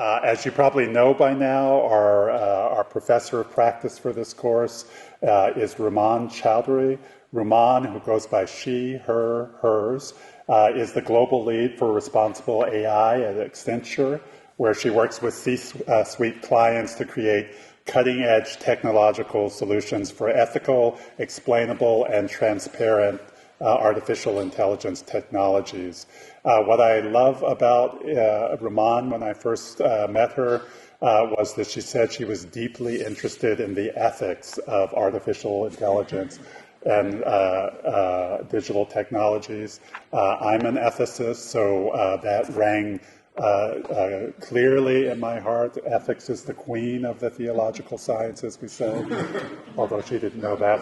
As you probably know by now, our professor of practice for this course is Ruman Chowdhury. Ruman, who goes by she, her, hers, is the global lead for responsible AI at Accenture, where she works with C-suite clients to create cutting-edge technological solutions for ethical, explainable, and transparent artificial intelligence technologies. What I love about Ruman when I first met her was that she said she was deeply interested in the ethics of artificial intelligence and digital technologies. I'm an ethicist, so that rang clearly in my heart. Ethics is the queen of the theological sciences, we say, although she didn't know that.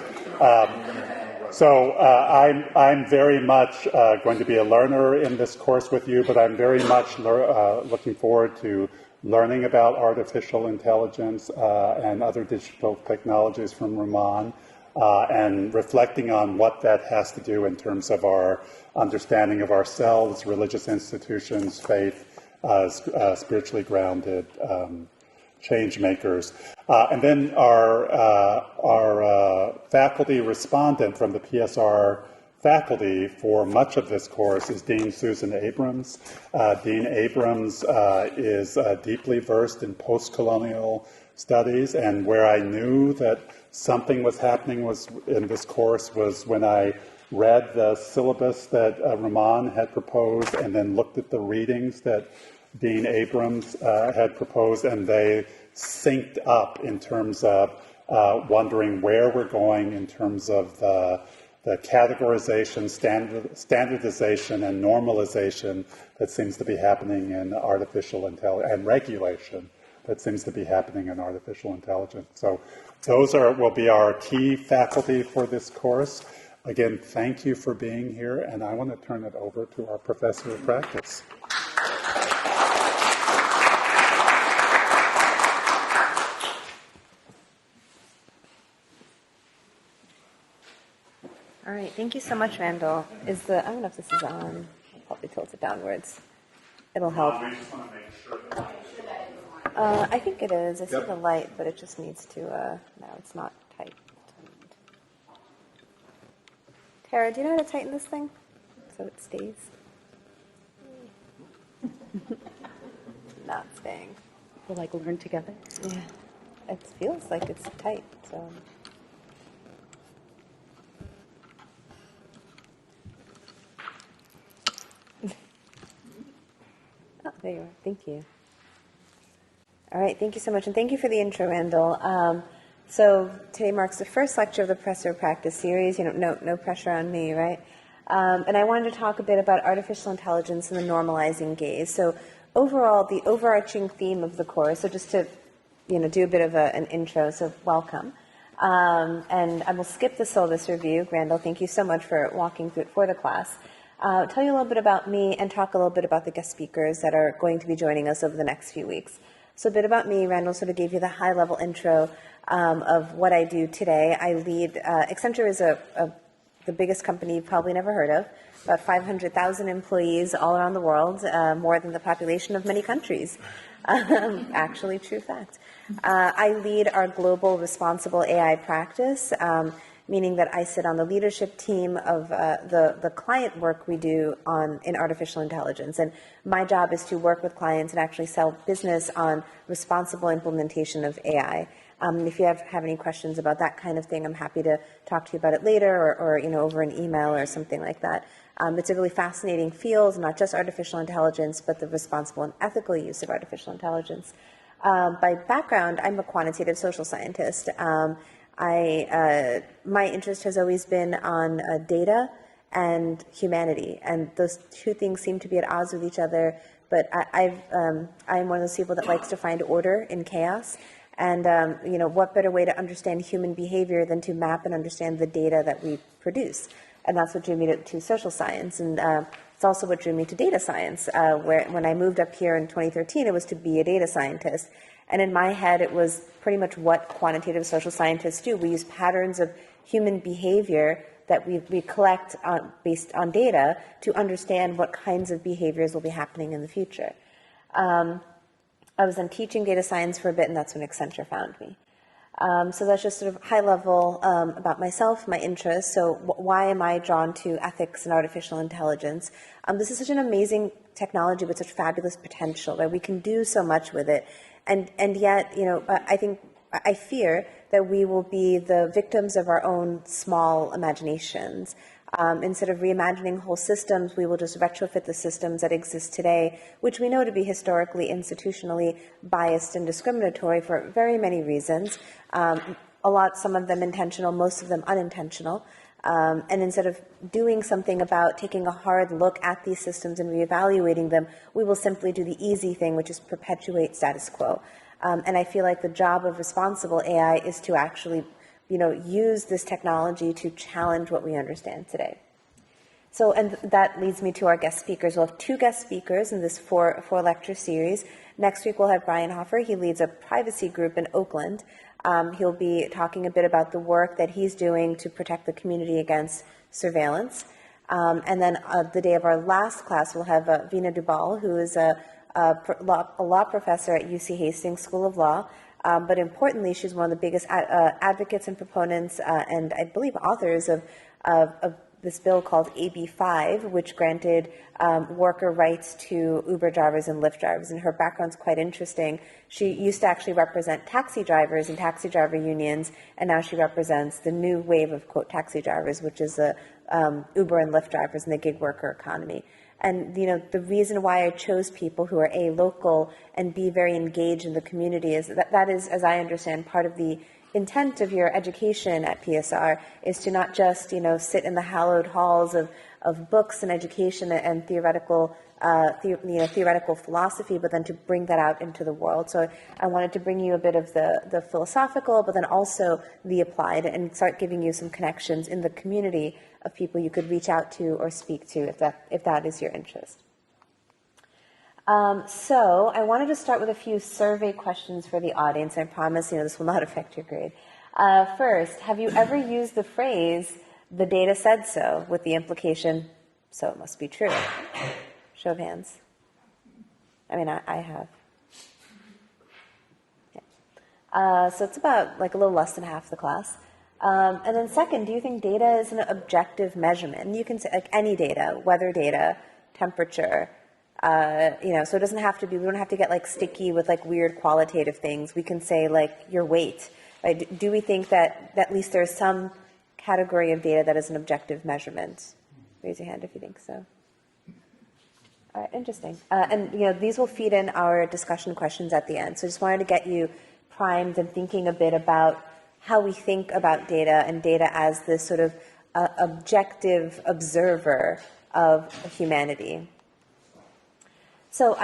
So I'm very much going to be a learner in this course with you, but I'm very much looking forward to learning about artificial intelligence and other digital technologies from Ruman, and reflecting on what that has to do in terms of our understanding of ourselves, religious institutions, faith, spiritually grounded change makers. And then our faculty respondent from the PSR faculty for much of this course is Dean Susan Abrams. Dean Abrams is deeply versed in post-colonial studies, and where I knew that something was happening in this course was when I read the syllabus that Ruman had proposed and then looked at the readings that Dean Abrams had proposed, and they synced up in terms of wondering where we're going in terms of the categorization, standardization, and normalization that seems to be happening in artificial intelligence, and regulation that seems to be happening in artificial intelligence. So those will be our key faculty for this course. Again, thank you for being here, and I want to turn it over to our professor of practice. All right, thank you so much, Randall. I don't know if this is on. I'll probably tilt it downwards. It'll help. We just want to make sure that I think it is. I see the light, but it just needs to, no, it's not tight. Tara, do you know how to tighten this thing so it stays? Not staying. We'll learn together. Yeah, it feels like it's tight, so. Oh, there you are. Thank you. All right, thank you so much, and thank you for the intro, Randall. So today marks the first lecture of the Professor of Practice series. No pressure on me, right? And I wanted to talk a bit about artificial intelligence and the normalizing gaze. So overall, the overarching theme of the course, so just to do a bit of an intro, so welcome. And I will skip the syllabus review. Randall, thank you so much for walking through it for the class. Tell you a little bit about me and talk a little bit about the guest speakers that are going to be joining us over the next few weeks. So a bit about me. Randall sort of gave you the high-level intro of what I do today. I lead, Accenture is the biggest company you've probably never heard of, about 500,000 employees all around the world, more than the population of many countries. Actually, true fact. I lead our global responsible AI practice, meaning that I sit on the leadership team of the client work we do in artificial intelligence. And my job is to work with clients and actually sell business on responsible implementation of AI. If you have any questions about that kind of thing, I'm happy to talk to you about it later or over an email or something like that. It's a really fascinating field, not just artificial intelligence, but the responsible and ethical use of artificial intelligence. By background, I'm a quantitative social scientist. My interest has always been on data and humanity, and those two things seem to be at odds with each other, but I'm one of those people that likes to find order in chaos, and what better way to understand human behavior than to map and understand the data that we produce, and that's what drew me to social science, and it's also what drew me to data science, when I moved up here in 2013, it was to be a data scientist. And in my head, it was pretty much what quantitative social scientists do. We use patterns of human behavior that we collect based on data to understand what kinds of behaviors will be happening in the future. I was then teaching data science for a bit, and that's when Accenture found me. So that's just sort of high level about myself, my interests. So why am I drawn to ethics and artificial intelligence? This is such an amazing technology with such fabulous potential, right? We can do so much with it. And yet, I fear that we will be the victims of our own small imaginations. Instead of reimagining whole systems, we will just retrofit the systems that exist today, which we know to be historically, institutionally biased and discriminatory for very many reasons. Some of them intentional, most of them unintentional. And instead of doing something about taking a hard look at these systems and reevaluating them, we will simply do the easy thing, which is perpetuate status quo. And I feel like the job of responsible AI is to actually use this technology to challenge what we understand today. So, and that leads me to our guest speakers. We'll have 2 guest speakers in this four lecture series. Next week, we'll have Brian Hoffer. He leads a privacy group in Oakland. He'll be talking a bit about the work that he's doing to protect the community against surveillance. And then the day of our last class, we'll have Veena Dubal, who is a law professor at UC Hastings School of Law. But importantly, she's one of the biggest advocates and proponents and I believe authors of this bill called AB 5, which granted worker rights to Uber drivers and Lyft drivers. And her background's quite interesting. She used to actually represent taxi drivers and taxi driver unions, and now she represents the new wave of, quote, taxi drivers, which is the Uber and Lyft drivers in the gig worker economy. And, the reason why I chose people who are A, local, and B, very engaged in the community is that is, as I understand, part of the intent of your education at PSR is to not just, sit in the hallowed halls of books and education and theoretical philosophy, but then to bring that out into the world. So I wanted to bring you a bit of the philosophical, but then also the applied, and start giving you some connections in the community of people you could reach out to or speak to if that is your interest. So I wanted to start with a few survey questions for the audience. I promise, this will not affect your grade. First, have you ever used the phrase, "the data said so," with the implication, "so it must be true"? Show of hands. I mean, I have. Yeah. So it's about like a little less than half the class. And then second, do you think data is an objective measurement? And you can say like any data, weather data, temperature, so it doesn't have to be, we don't have to get like sticky with like weird qualitative things. We can say like your weight, right? Do we think that at least there's some category of data that is an objective measurement? Raise your hand if you think so. All right, interesting. And these will feed in our discussion questions at the end. So just wanted to get you primed and thinking a bit about how we think about data and data as this sort of objective observer of humanity. So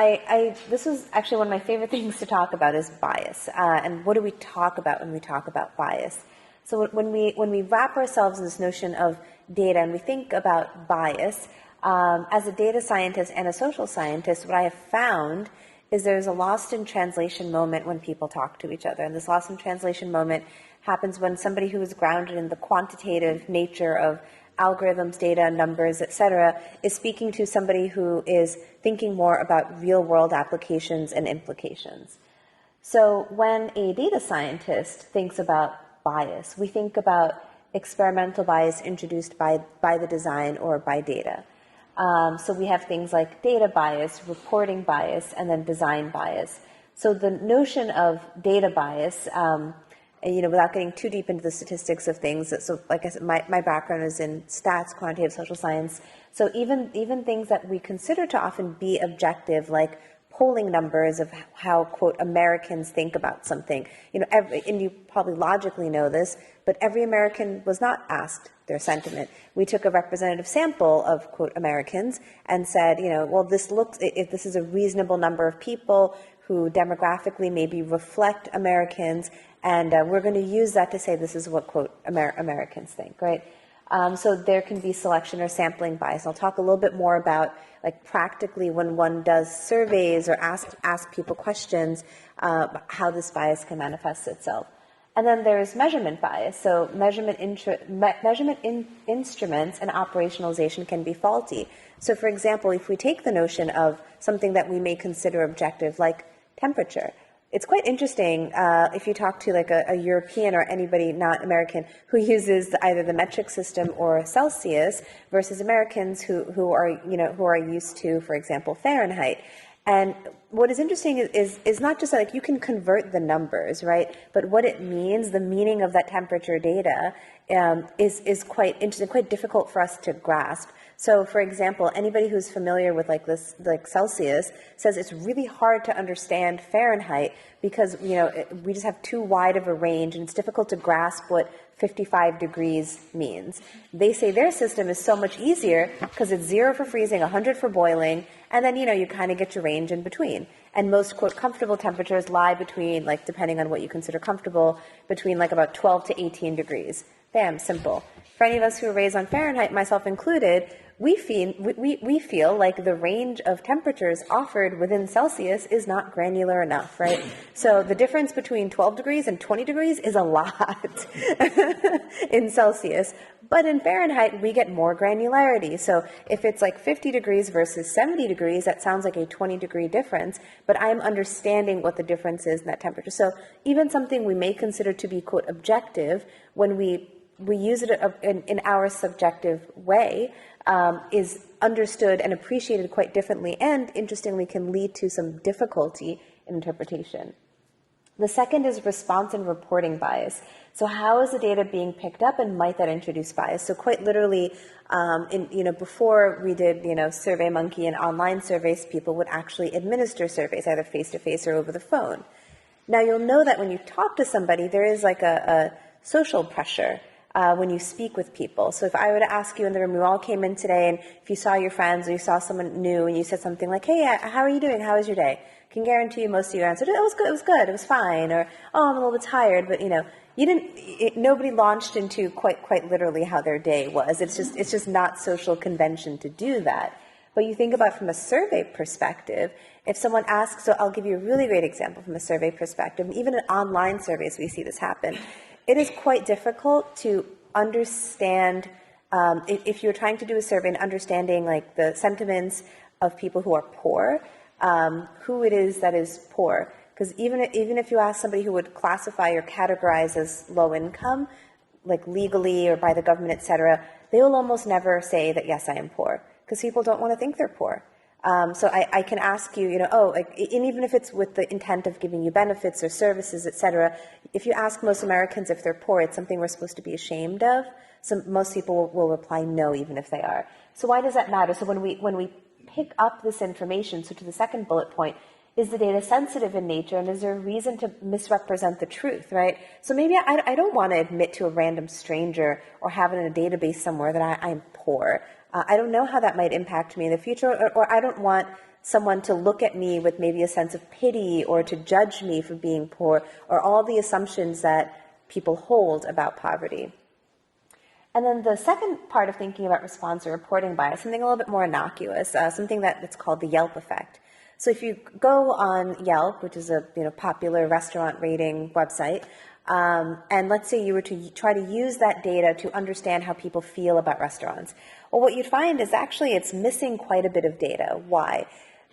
this is actually one of my favorite things to talk about is bias. And what do we talk about when we talk about bias? So when we wrap ourselves in this notion of data and we think about bias, as a data scientist and a social scientist, what I have found is there's a lost in translation moment when people talk to each other. And this lost in translation moment happens when somebody who is grounded in the quantitative nature of algorithms, data, numbers, etc., is speaking to somebody who is thinking more about real-world applications and implications. So when a data scientist thinks about bias, we think about experimental bias introduced by the design or by data. So we have things like data bias, reporting bias, and then design bias. So the notion of data bias, without getting too deep into the statistics of things, so like I said, my background is in stats, quantitative social science. So even things that we consider to often be objective, like polling numbers of how, quote, Americans think about something. And you probably logically know this, but every American was not asked their sentiment. We took a representative sample of, quote, Americans and said, if this is a reasonable number of people who demographically maybe reflect Americans, and we're going to use that to say this is what, quote, Americans think, right? So there can be selection or sampling bias. I'll talk a little bit more about, like, practically when one does surveys or ask people questions, how this bias can manifest itself. And then there's measurement bias. So measurement instruments and operationalization can be faulty. So for example, if we take the notion of something that we may consider objective, like temperature. It's quite interesting if you talk to like a European or anybody not American who uses either the metric system or Celsius versus Americans who are used to, for example, Fahrenheit. And what is interesting is not just like you can convert the numbers, right? But what it means, the meaning of that temperature data is quite interesting, quite difficult for us to grasp. So, for example, anybody who's familiar with like Celsius says it's really hard to understand Fahrenheit because, we just have too wide of a range and it's difficult to grasp what 55 degrees means. They say their system is so much easier because it's 0 for freezing, 100 for boiling, and then, you kind of get your range in between. And most, quote, comfortable temperatures lie between, like, depending on what you consider comfortable, between like about 12 to 18 degrees. Bam, simple. For any of us who are raised on Fahrenheit, myself included, we feel like the range of temperatures offered within Celsius is not granular enough, right? So the difference between 12 degrees and 20 degrees is a lot in Celsius. But in Fahrenheit, we get more granularity. So if it's like 50 degrees versus 70 degrees, that sounds like a 20-degree difference, but I'm understanding what the difference is in that temperature. So even something we may consider to be, quote, objective, when we use it in our subjective way, is understood and appreciated quite differently and, interestingly, can lead to some difficulty in interpretation. The second is response and reporting bias. So how is the data being picked up and might that introduce bias? So quite literally, before we did, SurveyMonkey and online surveys, people would actually administer surveys either face-to-face or over the phone. Now you'll know that when you talk to somebody, there is like a social pressure when you speak with people. So if I were to ask you in the room, we all came in today, and if you saw your friends or you saw someone new and you said something like, hey, how are you doing? How was your day? I can guarantee you most of you answered, it was good, it was fine, or, oh, I'm a little bit tired, but nobody launched into quite literally how their day was. It's just not social convention to do that. But you think about from a survey perspective, if someone asks, so I'll give you a really great example from a survey perspective, even in online surveys we see this happen. It is quite difficult to understand, if you're trying to do a survey and understanding like the sentiments of people who are poor, who it is that is poor. Because even if you ask somebody who would classify or categorize as low income, like legally or by the government, etc., they will almost never say that, yes, I am poor, because people don't want to think they're poor. So I can ask you, and even if it's with the intent of giving you benefits or services, etc., if you ask most Americans if they're poor, it's something we're supposed to be ashamed of. So most people will reply no, even if they are. So why does that matter? So when we pick up this information, so to the second bullet point, is the data sensitive in nature, and is there a reason to misrepresent the truth, right? So maybe I don't want to admit to a random stranger or have it in a database somewhere that I'm poor. I don't know how that might impact me in the future, or I don't want someone to look at me with maybe a sense of pity or to judge me for being poor, or all the assumptions that people hold about poverty. And then the second part of thinking about response or reporting bias, something a little bit more innocuous, something that's called the Yelp effect. So if you go on Yelp, which is a popular restaurant rating website, and let's say you were to try to use that data to understand how people feel about restaurants, well, what you'd find is actually it's missing quite a bit of data. Why?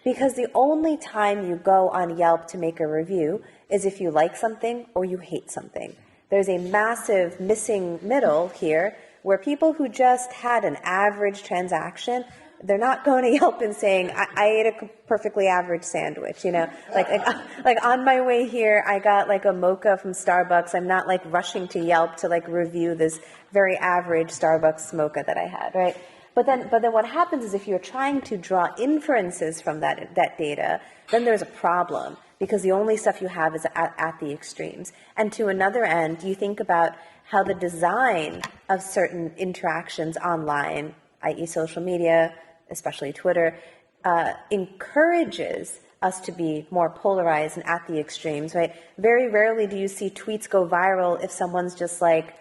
Because the only time you go on Yelp to make a review is if you like something or you hate something. There's a massive missing middle here where people who just had an average transaction, they're not going to Yelp and saying, I ate a perfectly average sandwich, like on my way here, I got like a mocha from Starbucks. I'm not like rushing to Yelp to like review this very average Starbucks mocha that I had, right? But then what happens is if you're trying to draw inferences from that data, then there's a problem, because the only stuff you have is at the extremes. And to another end, you think about how the design of certain interactions online, i.e. social media, especially Twitter, encourages us to be more polarized and at the extremes, right? Very rarely do you see tweets go viral if someone's just like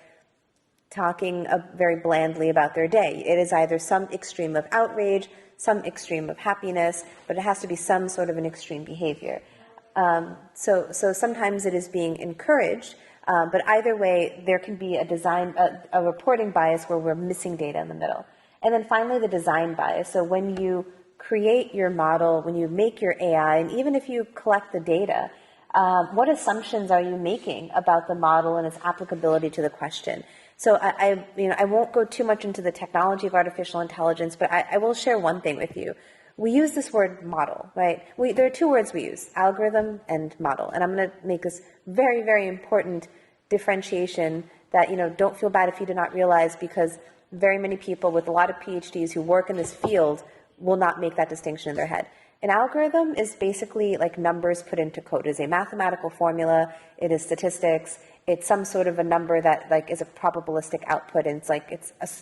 talking very blandly about their day. It is either some extreme of outrage, some extreme of happiness, but it has to be some sort of an extreme behavior. So sometimes it is being encouraged, but either way, there can be a reporting bias where we're missing data in the middle. And then finally, the design bias. So when you create your model, when you make your AI, and even if you collect the data, what assumptions are you making about the model and its applicability to the question? So I won't go too much into the technology of artificial intelligence, but I will share one thing with you. We use this word model, right? There are two words we use, algorithm and model. And I'm going to make this very, very important differentiation that, don't feel bad if you do not realize, because very many people with a lot of PhDs who work in this field will not make that distinction in their head. An algorithm is basically like numbers put into code. It is a mathematical formula. It is statistics. It's some sort of a number that like is a probabilistic output, and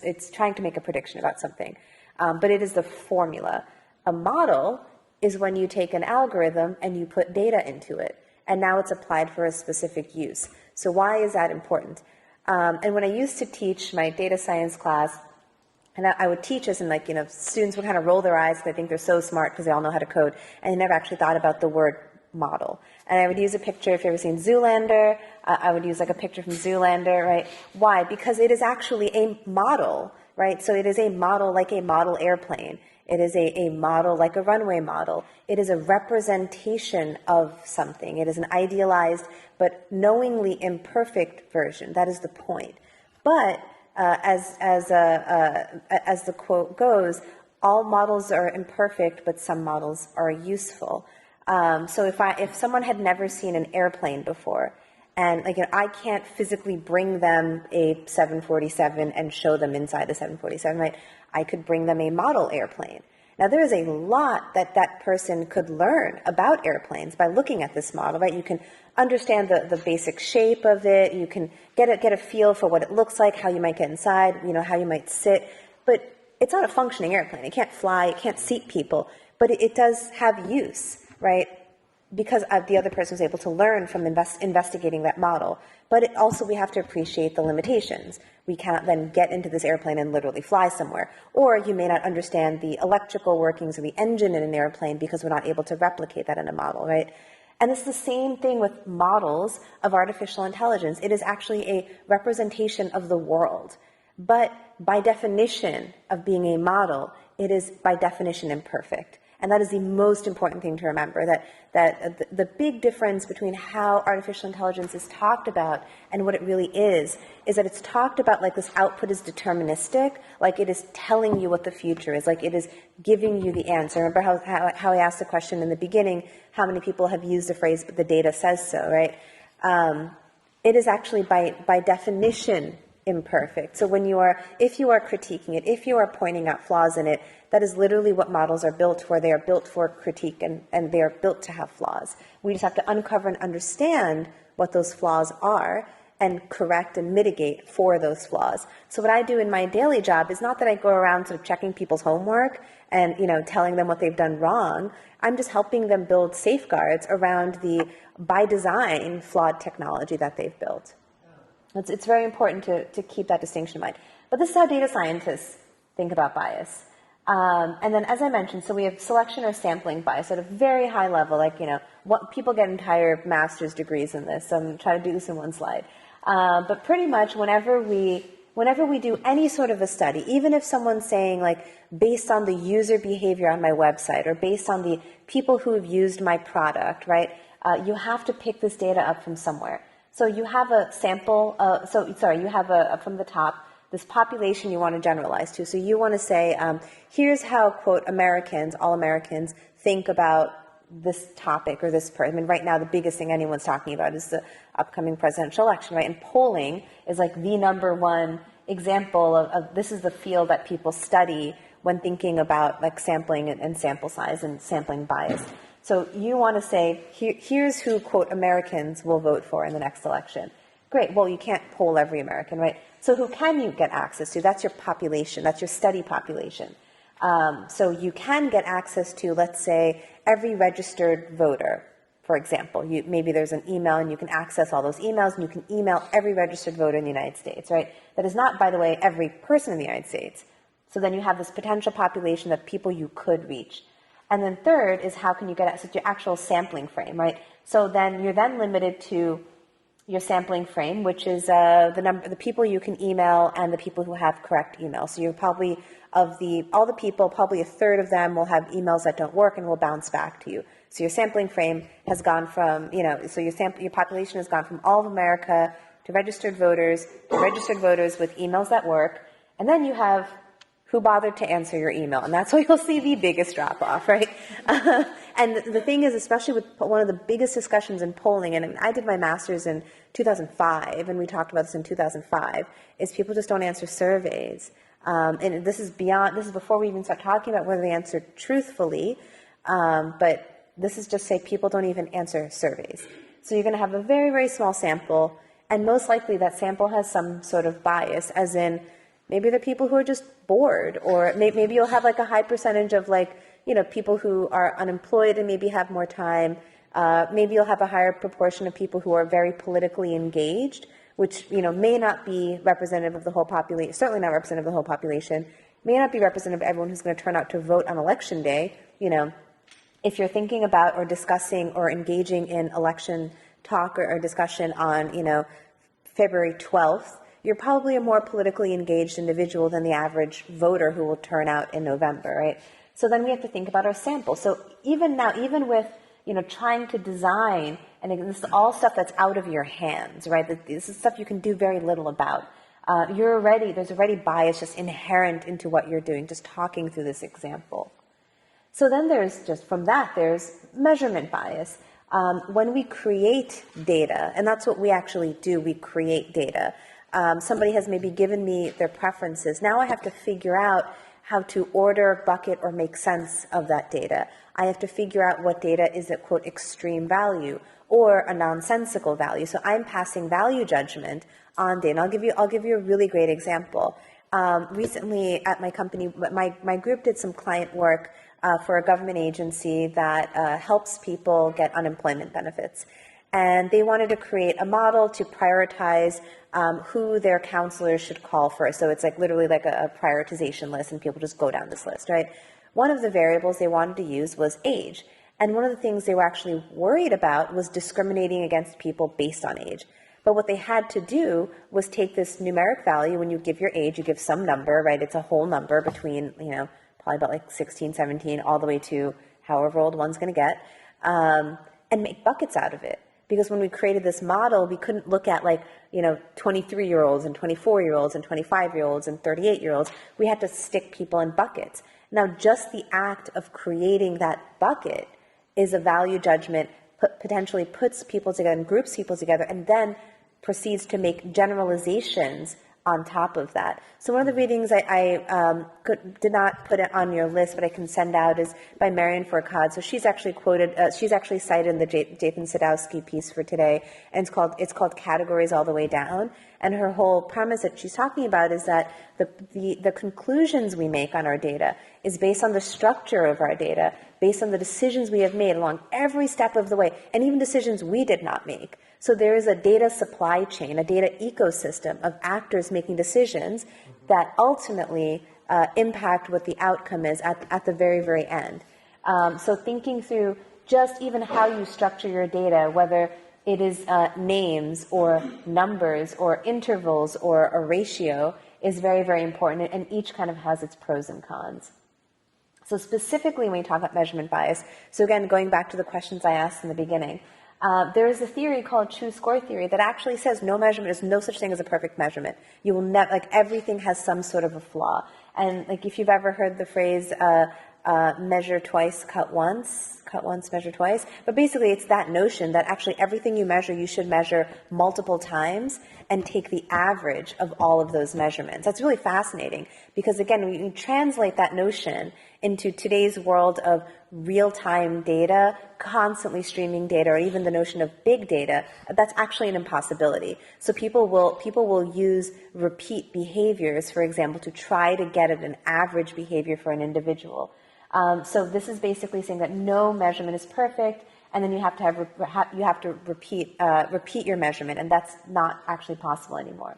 it's trying to make a prediction about something. But it is the formula. A model is when you take an algorithm and you put data into it, and now it's applied for a specific use. So why is that important? And when I used to teach my data science class, and I would teach this, and students would kind of roll their eyes because they think they're so smart because they all know how to code, and they never actually thought about the word model. And I would use a picture, if you've ever seen Zoolander, I would use like a picture from Zoolander, right? Why? Because it is actually a model, right? So it is a model like a model airplane. It is a model like a runway model. It is a representation of something. It is an idealized but knowingly imperfect version. That is the point. But as the quote goes, all models are imperfect, but some models are useful. So if someone had never seen an airplane before, and I can't physically bring them a 747 and show them inside the 747, right? I could bring them a model airplane. Now, there is a lot that person could learn about airplanes by looking at this model, right? You can understand the basic shape of it. You can get a feel for what it looks like, how you might get inside, how you might sit. But it's not a functioning airplane. It can't fly. It can't seat people. But it does have use, right? Because the other person was able to learn from investigating that model. But we have to appreciate the limitations. We cannot then get into this airplane and literally fly somewhere. Or you may not understand the electrical workings of the engine in an airplane because we're not able to replicate that in a model, right? And it's the same thing with models of artificial intelligence. It is actually a representation of the world. But by definition of being a model, it is by definition imperfect. And that is the most important thing to remember, that the big difference between how artificial intelligence is talked about and what it really is that it's talked about like this output is deterministic, like it is telling you what the future is, like it is giving you the answer. Remember how I asked the question in the beginning, how many people have used the phrase, but the data says so, right? It is actually by definition imperfect. So if you are critiquing it, if you are pointing out flaws in it, that is literally what models are built for. They are built for critique, and they are built to have flaws. We just have to uncover and understand what those flaws are and correct and mitigate for those flaws. So what I do in my daily job is not that I go around sort of checking people's homework and telling them what they've done wrong. I'm just helping them build safeguards around the, by design, flawed technology that they've built. It's very important to keep that distinction in mind. But this is how data scientists think about bias. And then, as I mentioned, so we have selection or sampling bias at a very high level, what people get entire master's degrees in this. So I'm trying to do this in one slide. But pretty much whenever we do any sort of a study, even if someone's saying based on the user behavior on my website or based on the people who have used my product, right? You have to pick this data up from somewhere. So you have a sample, you have from the top, this population you want to generalize to. So you want to say, here's how, quote, all Americans think about this topic or this person. I mean, right now, the biggest thing anyone's talking about is the upcoming presidential election, right? And polling is the number one example of this is the field that people study when thinking about sampling and sample size and sampling bias. So you want to say, here's who, quote, Americans will vote for in the next election. Great. Well, you can't poll every American, right? So who can you get access to? That's your population. That's your study population. So you can get access to, let's say, every registered voter, for example. Maybe there's an email and you can access all those emails and you can email every registered voter in the United States, right? That is not, by the way, every person in the United States. So then you have this potential population of people you could reach. And then third is how can you get access to your actual sampling frame, right? So then you're then limited to, your sampling frame, which is the people you can email and the people who have correct email. So you're probably, all the people, probably a third of them will have emails that don't work and will bounce back to you. So your sampling frame has gone from, so your population has gone from all of America to registered voters with emails that work. And then you have who bothered to answer your email. And that's where you'll see the biggest drop off, right? And the thing is, especially with one of the biggest discussions in polling, and I did my master's in 2005, and we talked about this in 2005, is people just don't answer surveys. And this is before we even start talking about whether they answer truthfully, but this is just say people don't even answer surveys. So you're going to have a very, very small sample, and most likely that sample has some sort of bias, as in maybe they're people who are just bored, or maybe you'll have like a high percentage of people who are unemployed and maybe have more time. Maybe you'll have a higher proportion of people who are very politically engaged, which, may not be representative of the whole population, certainly not representative of the whole population, may not be representative of everyone who's going to turn out to vote on election day. If you're thinking about or discussing or engaging in election talk or discussion on, February 12th, you're probably a more politically engaged individual than the average voter who will turn out in November, right? So then we have to think about our sample. So even now, even with, trying to design, and this is all stuff that's out of your hands, right? This is stuff you can do very little about. There's already bias just inherent into what you're doing, just talking through this example. So then there's measurement bias. When we create data, and that's what we actually do, we create data. Somebody has maybe given me their preferences. Now I have to figure out how to order, bucket, or make sense of that data. I have to figure out what data is at, quote, extreme value or a nonsensical value. So I'm passing value judgment on data. And I'll give you a really great example. Recently at my company, my group did some client work for a government agency that helps people get unemployment benefits. And they wanted to create a model to prioritize who their counselors should call first. So it's literally like a prioritization list, and people just go down this list, right? One of the variables they wanted to use was age. And one of the things they were actually worried about was discriminating against people based on age. But what they had to do was take this numeric value. When you give your age, you give some number, right? It's a whole number between, probably about 16, 17, all the way to however old one's going to get, and make buckets out of it. Because when we created this model, we couldn't look at 23-year-olds and 24-year-olds and 25-year-olds and 38-year-olds. We had to stick people in buckets. Now, just the act of creating that bucket is a value judgment, potentially puts people together and groups people together, and then proceeds to make generalizations on top of that. So one of the readings I did not put it on your list, but I can send out, is by Marian Fourcade. So she's actually quoted, she's actually cited in the Jathan Sadowski piece for today, and it's called Categories All the Way Down. And her whole premise that she's talking about is that the conclusions we make on our data is based on the structure of our data, based on the decisions we have made along every step of the way, and even decisions we did not make. So there is a data supply chain, a data ecosystem of actors making decisions that ultimately impact what the outcome is at the very, very end. So thinking through just even how you structure your data, whether it is names or numbers or intervals or a ratio, is very, very important, and each kind of has its pros and cons. So specifically when we talk about measurement bias, so again, going back to the questions I asked in the beginning, there is a theory called true score theory that actually says no measurement, there's no such thing as a perfect measurement. You will never, everything has some sort of a flaw. And if you've ever heard the phrase, measure twice, cut once, measure twice. But basically it's that notion that actually everything you measure, you should measure multiple times and take the average of all of those measurements. That's really fascinating because, again, when you translate that notion into today's world of real-time data, constantly streaming data, or even the notion of big data, that's actually an impossibility. So people will use repeat behaviors, for example, to try to get at an average behavior for an individual. So this is basically saying that no measurement is perfect, and then you have to repeat your measurement, and that's not actually possible anymore.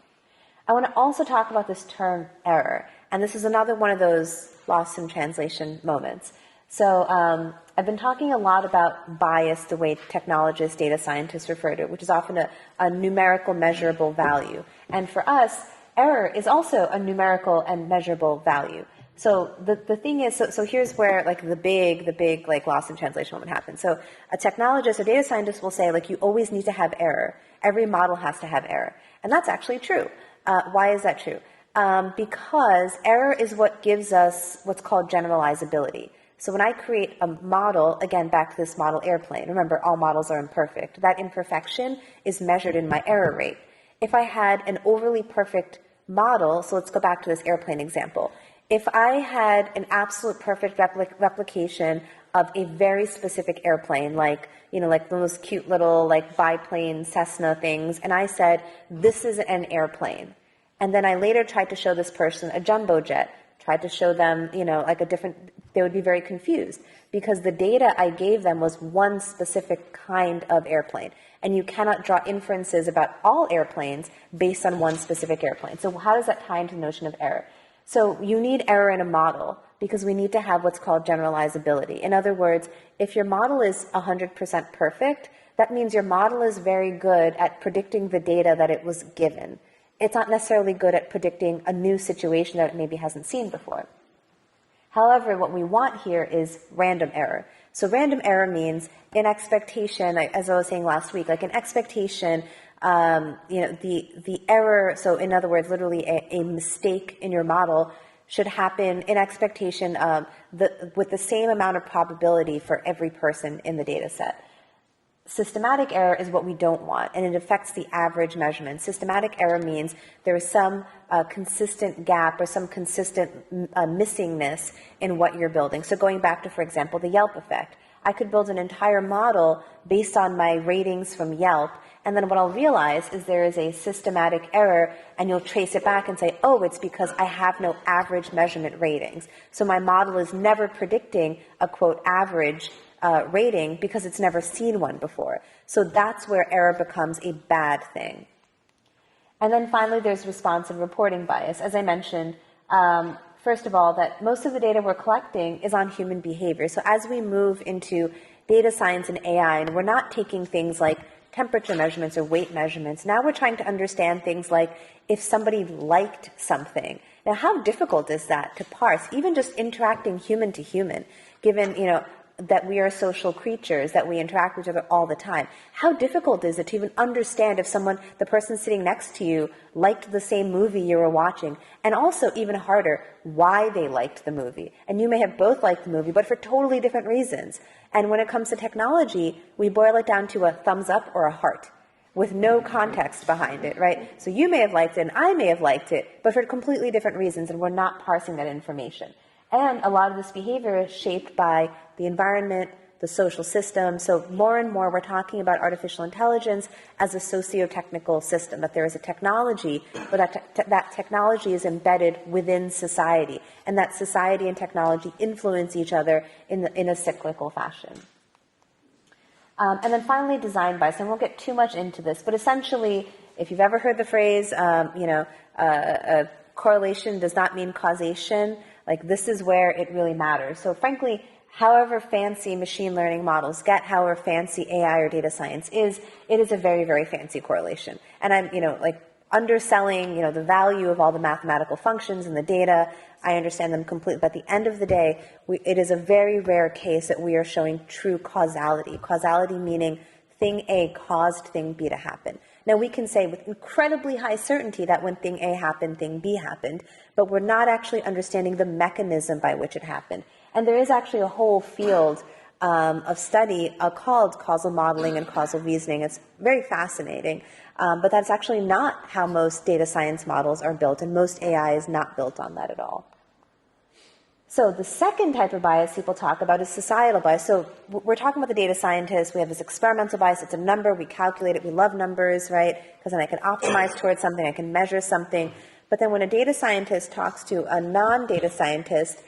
I want to also talk about this term error, and this is another one of those lost in translation moments. So I've been talking a lot about bias, the way technologists, data scientists refer to it, which is often a numerical, measurable value. And for us, error is also a numerical and measurable value. So the thing is, so here's where like the big like loss in translation moment happens. So a technologist or data scientist will say like you always need to have error. Every model has to have error. And that's actually true. Why is that true? Because error is what gives us what's called generalizability. So when I create a model, again, back to this model airplane, remember all models are imperfect. That imperfection is measured in my error rate. If I had an overly perfect model, so let's go back to this airplane example. If I had an absolute perfect replication of a very specific airplane, like, you know, like those cute little like biplane Cessna things, and I said, this is an airplane. And then I later tried to show this person a jumbo jet, tried to show them, you know, like a different, they would be very confused because the data I gave them was one specific kind of airplane. And you cannot draw inferences about all airplanes based on one specific airplane. So how does that tie into the notion of error? So you need error in a model because we need to have what's called generalizability. In other words, if your model is 100% perfect, that means your model is very good at predicting the data that it was given. It's not necessarily good at predicting a new situation that it maybe hasn't seen before. However, what we want here is random error. So random error means in expectation, as I was saying last week, like in expectation, the error, so in other words, literally a mistake in your model should happen in expectation with the same amount of probability for every person in the data set. Systematic error is what we don't want, and it affects the average measurement. Systematic error means there is some consistent gap or some consistent missingness in what you're building. So going back to, for example, the Yelp effect. I could build an entire model based on my ratings from Yelp, and then what I'll realize is there is a systematic error, and you'll trace it back and say, oh, it's because I have no average measurement ratings. So my model is never predicting a, quote, average rating because it's never seen one before. So that's where error becomes a bad thing. And then finally, there's responsive reporting bias. As I mentioned, first of all, that most of the data we're collecting is on human behavior. So as we move into data science and AI, and we're not taking things like temperature measurements or weight measurements, now we're trying to understand things like if somebody liked something. Now, how difficult is that to parse, even just interacting human to human, given, you know, that we are social creatures, that we interact with each other all the time. How difficult is it to even understand if the person sitting next to you liked the same movie you were watching, and also even harder, why they liked the movie. And you may have both liked the movie, but for totally different reasons. And when it comes to technology, we boil it down to a thumbs up or a heart, with no context behind it, right? So you may have liked it and I may have liked it, but for completely different reasons, and we're not parsing that information. And a lot of this behavior is shaped by the environment, the social system. So more and more we're talking about artificial intelligence as a socio-technical system, that there is a technology, but that technology is embedded within society, and that society and technology influence each other in a cyclical fashion. And then finally, design bias. And we won't get too much into this, but essentially, if you've ever heard the phrase, correlation does not mean causation, like this is where it really matters. So frankly, however fancy machine learning models get, however fancy AI or data science is, it is a very, very fancy correlation. And I'm, underselling, the value of all the mathematical functions and the data. I understand them completely. But at the end of the day, it is a very rare case that we are showing true causality. Causality meaning thing A caused thing B to happen. Now, we can say with incredibly high certainty that when thing A happened, thing B happened, but we're not actually understanding the mechanism by which it happened. And there is actually a whole field of study called causal modeling and causal reasoning. It's very fascinating, but that's actually not how most data science models are built, and most AI is not built on that at all. So the second type of bias people talk about is societal bias. So we're talking about the data scientists. We have this experimental bias. It's a number. We calculate it. We love numbers, right? Because then I can optimize towards something. I can measure something. But then when a data scientist talks to a non-data scientist,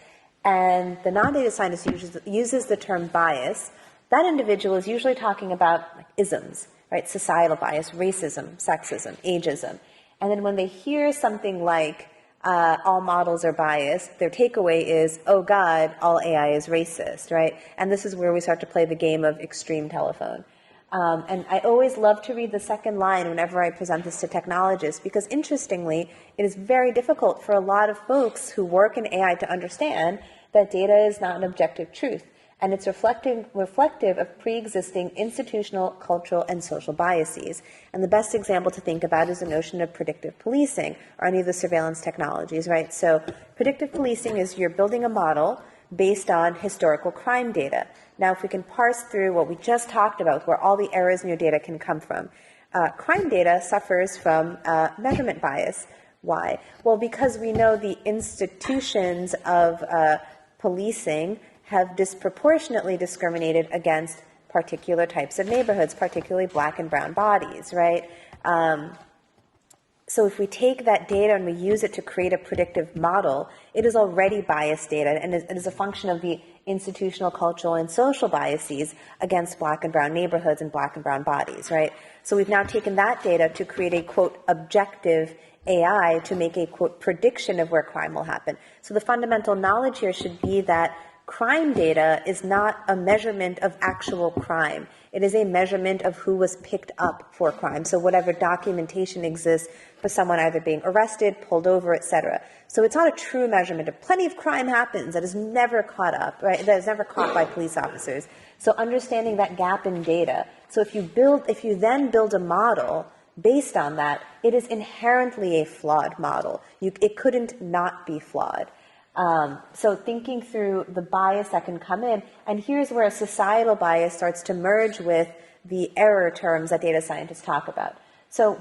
and the non-data scientist uses the term bias, that individual is usually talking about isms, right? Societal bias, racism, sexism, ageism. And then when they hear something like all models are biased, their takeaway is, oh God, all AI is racist, right? And this is where we start to play the game of extreme telephone. And I always love to read the second line whenever I present this to technologists, because interestingly, it is very difficult for a lot of folks who work in AI to understand that data is not an objective truth. And it's reflective of pre-existing institutional, cultural, and social biases. And the best example to think about is the notion of predictive policing, or any of the surveillance technologies, right? So predictive policing is you're building a model based on historical crime data. Now, if we can parse through what we just talked about, where all the errors in your data can come from, crime data suffers from measurement bias. Why? Well, because we know the institutions of policing have disproportionately discriminated against particular types of neighborhoods, particularly black and brown bodies, right? So if we take that data and we use it to create a predictive model, it is already biased data, and it is a function of the institutional, cultural, and social biases against black and brown neighborhoods and black and brown bodies, right? So we've now taken that data to create a, quote, objective AI to make a, quote, prediction of where crime will happen. So the fundamental knowledge here should be that crime data is not a measurement of actual crime. It is a measurement of who was picked up for crime. So whatever documentation exists for someone either being arrested, pulled over, etc. So it's not a true measurement of plenty of crime happens that is never caught up, right? That is never caught by police officers. So understanding that gap in data. So if you then build a model based on that, it is inherently a flawed model. It couldn't not be flawed. So thinking through the bias that can come in, and here's where societal bias starts to merge with the error terms that data scientists talk about. So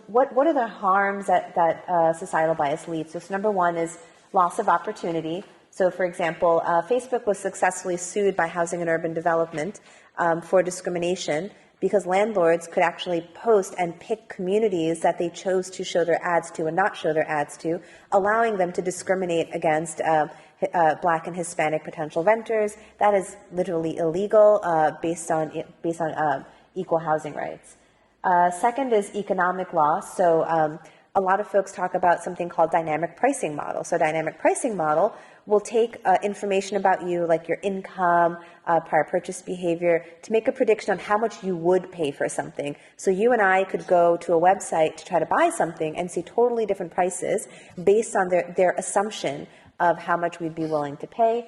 what are the harms that societal bias leads to? So number one is loss of opportunity. So for example, Facebook was successfully sued by Housing and Urban Development for discrimination, because landlords could actually post and pick communities that they chose to show their ads to and not show their ads to, allowing them to discriminate against Black and Hispanic potential renters. That is literally illegal based on equal housing rights. Second is economic loss. So a lot of folks talk about something called dynamic pricing model. So dynamic pricing model will take information about you, like your income, prior purchase behavior, to make a prediction on how much you would pay for something. So you and I could go to a website to try to buy something and see totally different prices based on their assumption of how much we'd be willing to pay.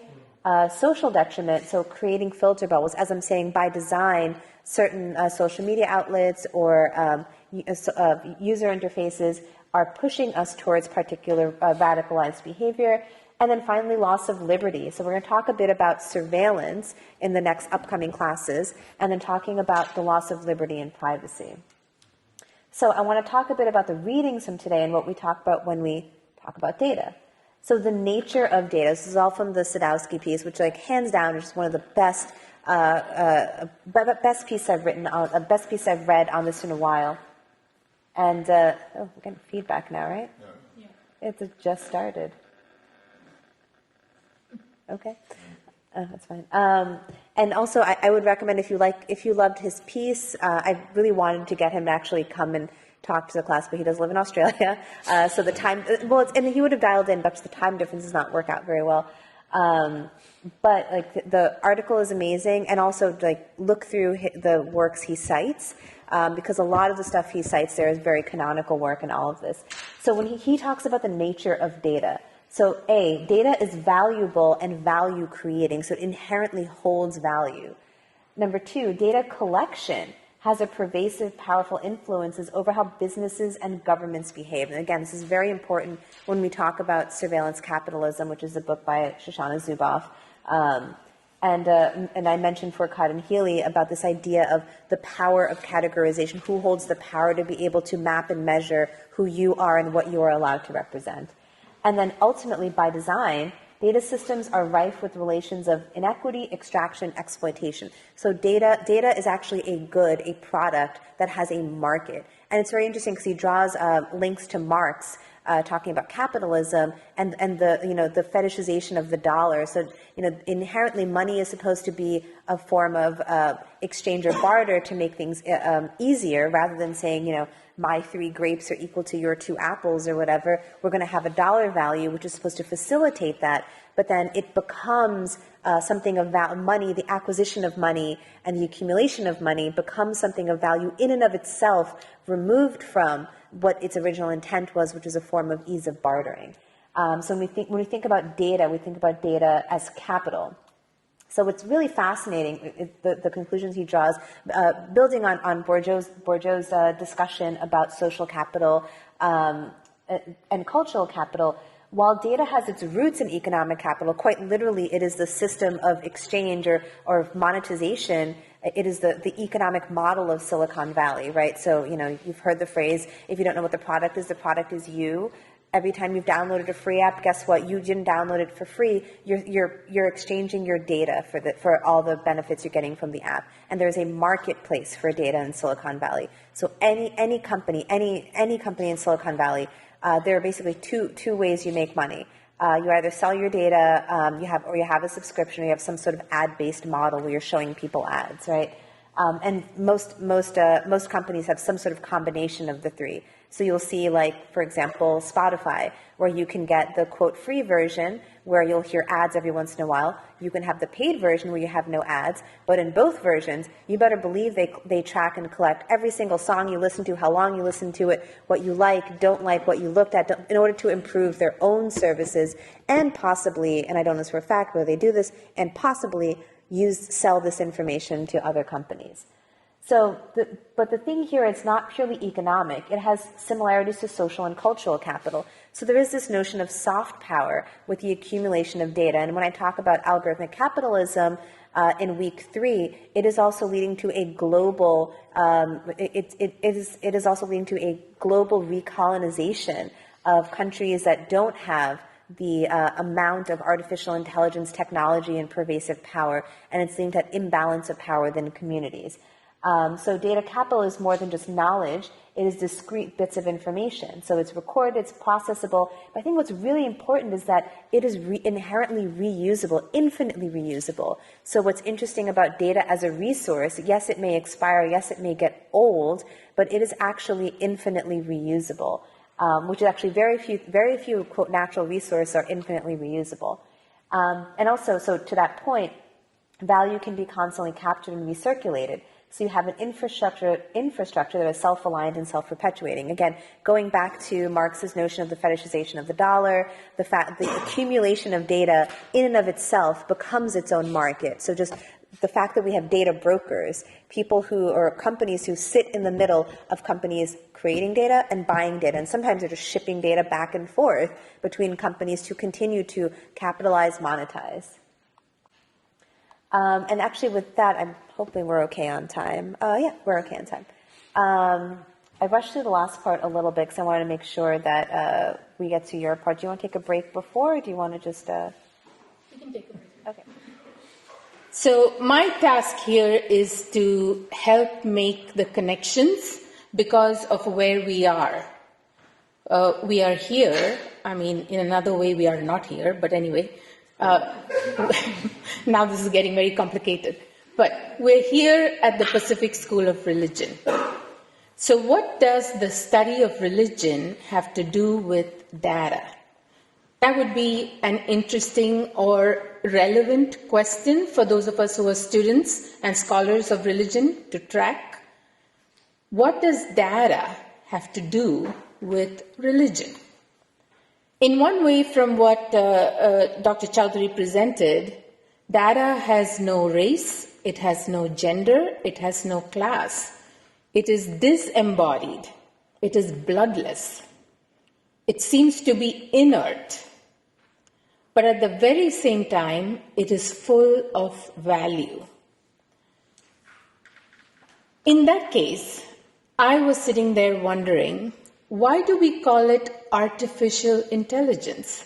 Social detriment, so creating filter bubbles, as I'm saying, by design, certain social media outlets or user interfaces are pushing us towards particular radicalized behavior. And then finally, loss of liberty. So we're going to talk a bit about surveillance in the next upcoming classes, and then talking about the loss of liberty and privacy. So I want to talk a bit about the readings from today and what we talk about when we talk about data. So the nature of data. This is all from the Sadowski piece, which, like, hands down, is just one of the best piece I've written, best piece I've read on this in a while. And we're getting feedback now, right? Yeah. It just started. Okay, that's fine. And also, I would recommend, if you loved his piece, I really wanted to get him to actually come and talk to the class, but he does live in Australia, so the time, and he would have dialed in, but the time difference does not work out very well. But like the article is amazing, and also like look through the works he cites, because a lot of the stuff he cites there is very canonical work in all of this. So when he talks about the nature of data. So data is valuable and value creating, so it inherently holds value. Number two, data collection has a pervasive, powerful influences over how businesses and governments behave. And again, this is very important when we talk about Surveillance Capitalism, which is a book by Shoshana Zuboff. And I mentioned Foucault and Healy about this idea of the power of categorization, who holds the power to be able to map and measure who you are and what you are allowed to represent. And then ultimately, by design, data systems are rife with relations of inequity, extraction, exploitation. So data is actually a good, a product that has a market. And it's very interesting because he draws links to Marx, talking about capitalism and the fetishization of the dollar. So, inherently money is supposed to be a form of exchange or barter to make things easier, rather than saying, my 3 grapes are equal to your 2 apples or whatever. We're going to have a dollar value, which is supposed to facilitate that. But then it becomes something of money, the acquisition of money and the accumulation of money becomes something of value in and of itself, removed from what its original intent was, which is a form of ease of bartering. So when we think about data, we think about data as capital. So what's really fascinating, the conclusions he draws, building on Bourdieu's discussion about social capital and cultural capital. While data has its roots in economic capital, quite literally it is the system of exchange or monetization. It is the economic model of Silicon Valley, right? So, you've heard the phrase, if you don't know what the product is you. Every time you've downloaded a free app, guess what? You didn't download it for free. You're exchanging your data for all the benefits you're getting from the app. And there's a marketplace for data in Silicon Valley. So any company in Silicon Valley, there are basically two ways you make money. You either sell your data, you have a subscription, or you have some sort of ad-based model where you're showing people ads, right? And most companies have some sort of combination of the 3. So you'll see, like, for example, Spotify, where you can get the, quote, free version, where you'll hear ads every once in a while. You can have the paid version where you have no ads. But in both versions, you better believe they track and collect every single song you listen to, how long you listen to it, what you like, don't like, what you looked at, in order to improve their own services, and possibly, and I don't know this for a fact whether they do this, and possibly sell this information to other companies. So, but the thing here, it's not purely economic. It has similarities to social and cultural capital. So there is this notion of soft power with the accumulation of data. And when I talk about algorithmic capitalism in week 3, it is also leading to a global. It is also leading to a global recolonization of countries that don't have the amount of artificial intelligence technology and pervasive power, and it's linked to that imbalance of power within communities. So data capital is more than just knowledge. It is discrete bits of information. So it's recorded, it's processable. But I think what's really important is that it is inherently reusable, infinitely reusable. So what's interesting about data as a resource, yes, it may expire, yes, it may get old, but it is actually infinitely reusable, which is actually very few, quote, natural resources are infinitely reusable. And also, so to that point, value can be constantly captured and recirculated. So you have an infrastructure that is self-aligned and self-perpetuating. Again, going back to Marx's notion of the fetishization of the dollar, the accumulation of data in and of itself becomes its own market. So just the fact that we have data brokers, or companies who sit in the middle of companies creating data and buying data, and sometimes they're just shipping data back and forth between companies to continue to capitalize, monetize. And actually with that, I'm hoping we're okay on time. Yeah, we're okay on time. I rushed through the last part a little bit because I wanted to make sure that we get to your part. Do you want to take a break before, or do you want to just... We can take a break. Okay. So my task here is to help make the connections because of where we are. We are here. I mean, in another way, we are not here, but anyway... now this is getting very complicated. But we're here at the Pacific School of Religion. So what does the study of religion have to do with data? That would be an interesting or relevant question for those of us who are students and scholars of religion to track. What does data have to do with religion? In one way, from what Dr. Chowdhury presented, data has no race, it has no gender, it has no class. It is disembodied, it is bloodless, it seems to be inert, but at the very same time, it is full of value. In that case, I was sitting there wondering, why do we call it artificial intelligence?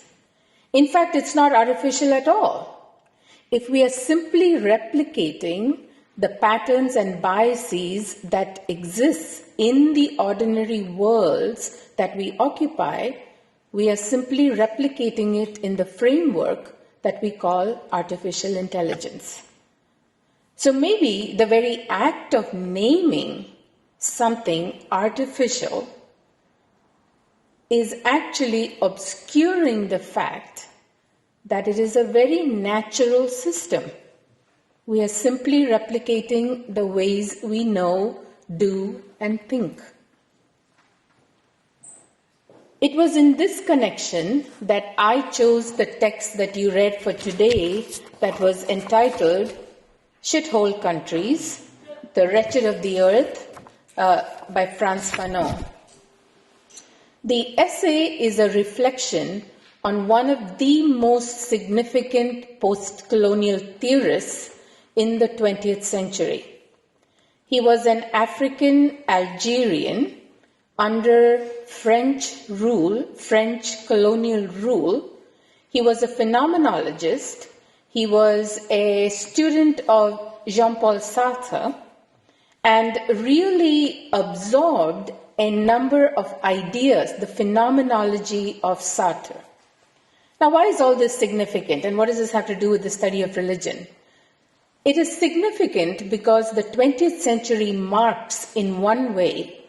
In fact, it's not artificial at all. If we are simply replicating the patterns and biases that exist in the ordinary worlds that we occupy, we are simply replicating it in the framework that we call artificial intelligence. So maybe the very act of naming something artificial is actually obscuring the fact that it is a very natural system. We are simply replicating the ways we know, do, and think. It was in this connection that I chose the text that you read for today that was entitled Shithole Countries, The Wretched of the Earth by Fano. The essay is a reflection on one of the most significant post-colonial theorists in the 20th century. He was an African Algerian under French colonial rule. He was a phenomenologist. He was a student of Jean-Paul Sartre and really absorbed a number of ideas, the phenomenology of Sartre. Now, why is all this significant, and what does this have to do with the study of religion? It is significant because the 20th century marks, in one way,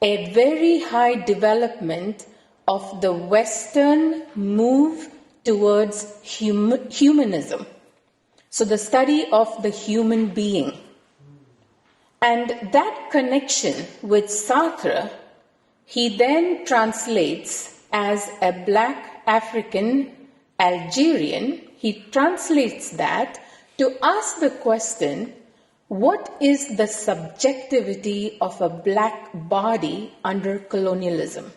a very high development of the Western move towards humanism. So the study of the human being. And that connection with Sartre, he then translates as a black African Algerian, he translates that to ask the question, what is the subjectivity of a black body under colonialism?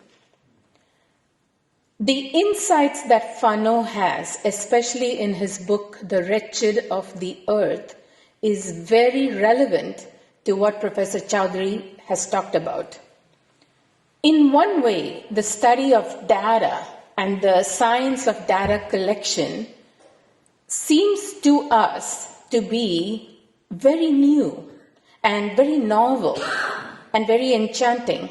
The insights that Fano has, especially in his book, The Wretched of the Earth, is very relevant to what Professor Chowdhury has talked about. In one way, the study of data and the science of data collection seems to us to be very new and very novel and very enchanting.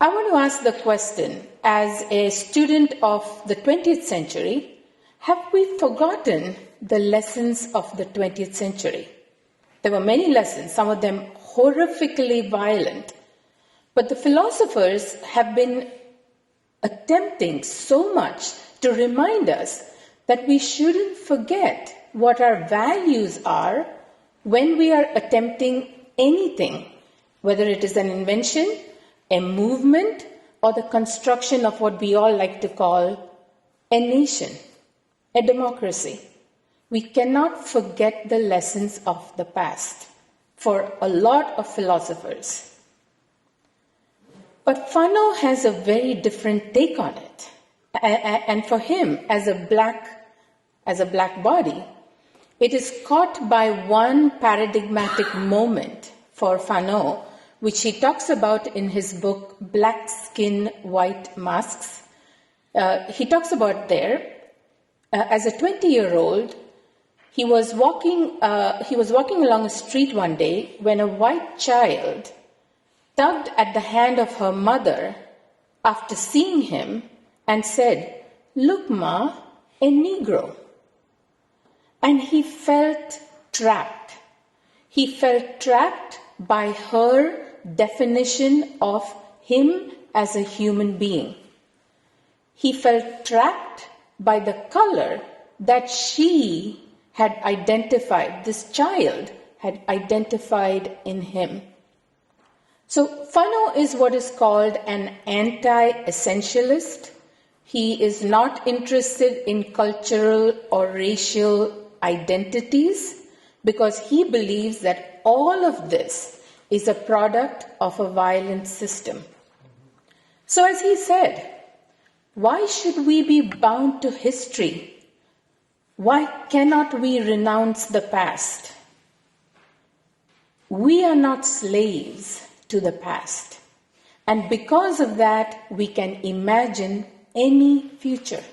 I want to ask the question, as a student of the 20th century, have we forgotten the lessons of the 20th century? There were many lessons, some of them horrifically violent, but the philosophers have been attempting so much to remind us that we shouldn't forget what our values are when we are attempting anything, whether it is an invention, a movement, or the construction of what we all like to call a nation, a democracy. We cannot forget the lessons of the past for a lot of philosophers. But Fano has a very different take on it. And for him, as a black body, it is caught by one paradigmatic moment for Fano, which he talks about in his book, Black Skin, White Masks. He talks about there, as a 20-year-old, he was walking along a street one day when a white child tugged at the hand of her mother after seeing him and said, "Look, Ma, a Negro." And he felt trapped. He felt trapped by her definition of him as a human being. He felt trapped by the color that she had identified, this child had identified in him. So Fano is what is called an anti-essentialist. He is not interested in cultural or racial identities because he believes that all of this is a product of a violent system. So as he said, why should we be bound to history? Why cannot we renounce the past? We are not slaves to the past. And because of that, we can imagine any future.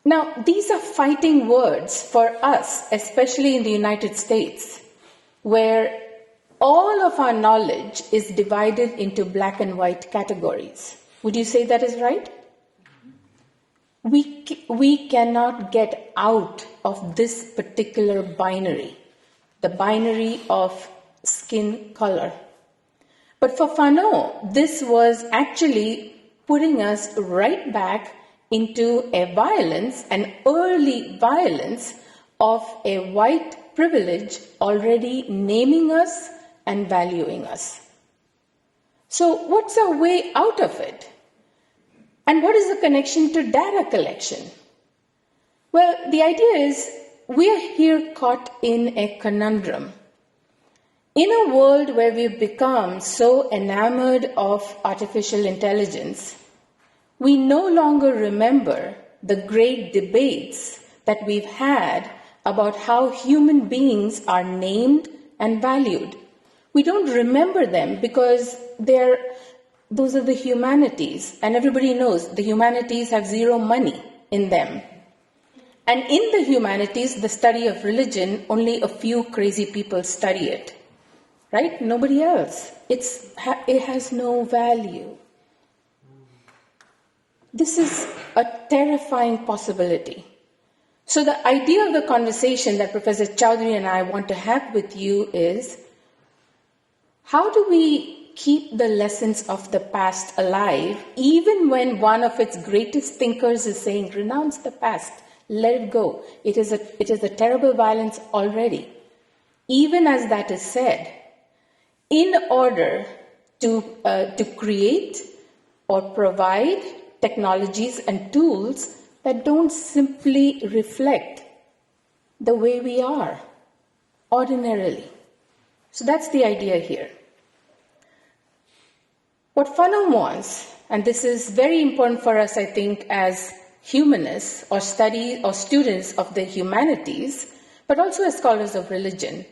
Now, these are fighting words for us, especially in the United States, where all of our knowledge is divided into black and white categories. Would you say that is right? We cannot get out of this particular binary, the binary of skin color. But for Fano, this was actually putting us right back into a violence, an early violence of a white privilege already naming us and valuing us. So what's our way out of it? And what is the connection to data collection? Well, the idea is we are here caught in a conundrum. In a world where we've become so enamored of artificial intelligence, we no longer remember the great debates that we've had about how human beings are named and valued. We don't remember them because those are the humanities, and everybody knows the humanities have zero money in them. And in the humanities, the study of religion, only a few crazy people study it, right? Nobody else. It has no value. This is a terrifying possibility. So the idea of the conversation that Professor Chowdhury and I want to have with you is, how do we keep the lessons of the past alive, even when one of its greatest thinkers is saying, renounce the past, let it go. It is a terrible violence already. Even as that is said, in order to create or provide technologies and tools that don't simply reflect the way we are ordinarily. So that's the idea here. What Fano wants, and this is very important for us, I think, as humanists or students of the humanities, but also as scholars of religion,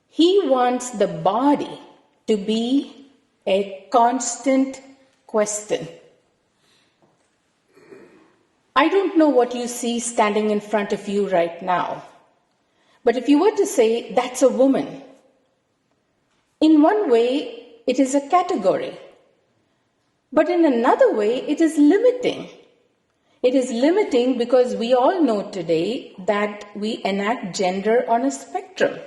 he wants the body to be a constant question. I don't know what you see standing in front of you right now, but if you were to say, that's a woman, in one way, it is a category. But in another way, it is limiting. It is limiting because we all know today that we enact gender on a spectrum.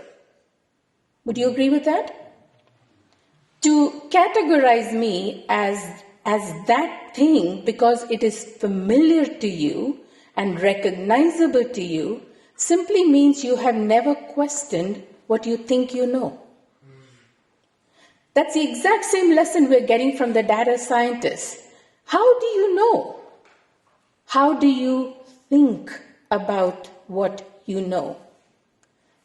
Would you agree with that? To categorize me as that thing because it is familiar to you and recognizable to you simply means you have never questioned what you think you know. That's the exact same lesson we're getting from the data scientists. How do you know? How do you think about what you know?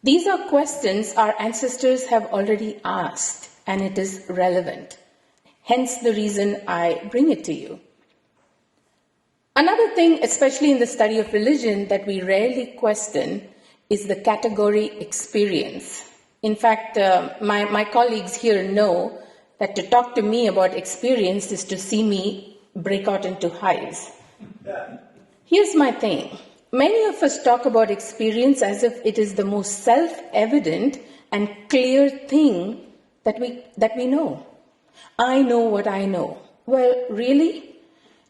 These are questions our ancestors have already asked, and it is relevant. Hence the reason I bring it to you. Another thing, especially in the study of religion, that we rarely question is the category experience. In fact, my colleagues here know that to talk to me about experience is to see me break out into hives. Here's my thing. Many of us talk about experience as if it is the most self-evident and clear thing that we know. I know what I know. Well, really?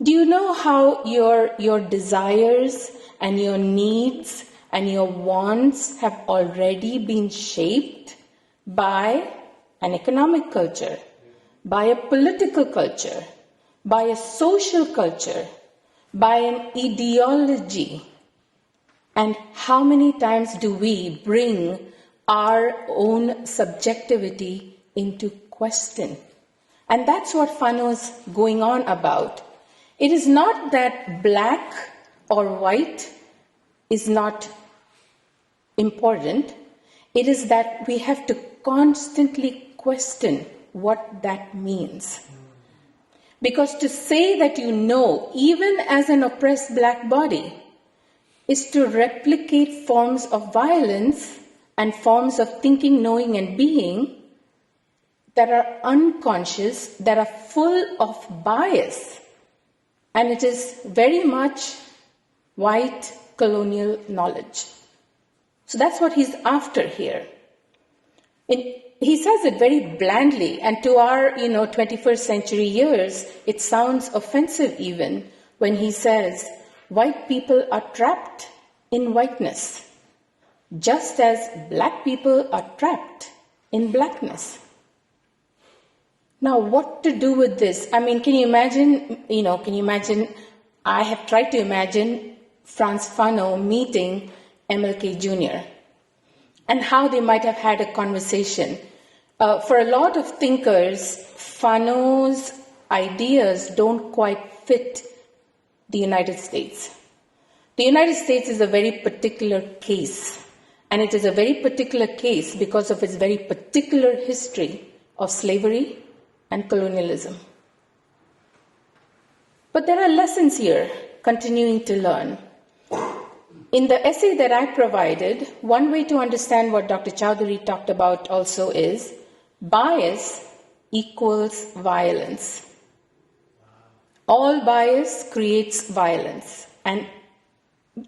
Do you know how your desires and your needs and your wants have already been shaped by an economic culture, by a political culture, by a social culture, by an ideology? And how many times do we bring our own subjectivity into question? And that's what Fano is going on about. It is not that black or white is not important. It is that we have to constantly question what that means. Because to say that you know, even as an oppressed black body, is to replicate forms of violence and forms of thinking, knowing, and being that are unconscious, that are full of bias. And it is very much white colonial knowledge. So that's what he's after here. He says it very blandly, and to our 21st century ears, it sounds offensive even when he says, white people are trapped in whiteness, just as black people are trapped in blackness. Now, what to do with this? I mean, can you imagine, I have tried to imagine Franz Fano meeting MLK Jr. and how they might have had a conversation. For a lot of thinkers, Fano's ideas don't quite fit the United States. The United States is a very particular case, and it is a very particular case because of its very particular history of slavery and colonialism. But there are lessons here, continuing to learn. In the essay that I provided, one way to understand what Dr. Chowdhury talked about also is bias equals violence. All bias creates violence, and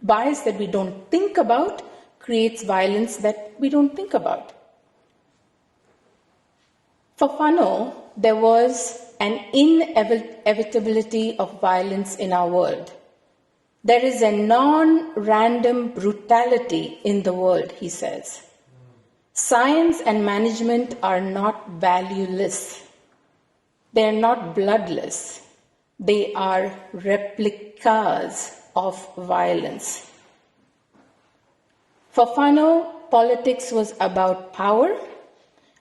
bias that we don't think about creates violence that we don't think about. For Fano, there was an inevitability of violence in our world. There is a non-random brutality in the world, he says. Science and management are not valueless. They are not bloodless. They are replicas of violence. For Fano, politics was about power,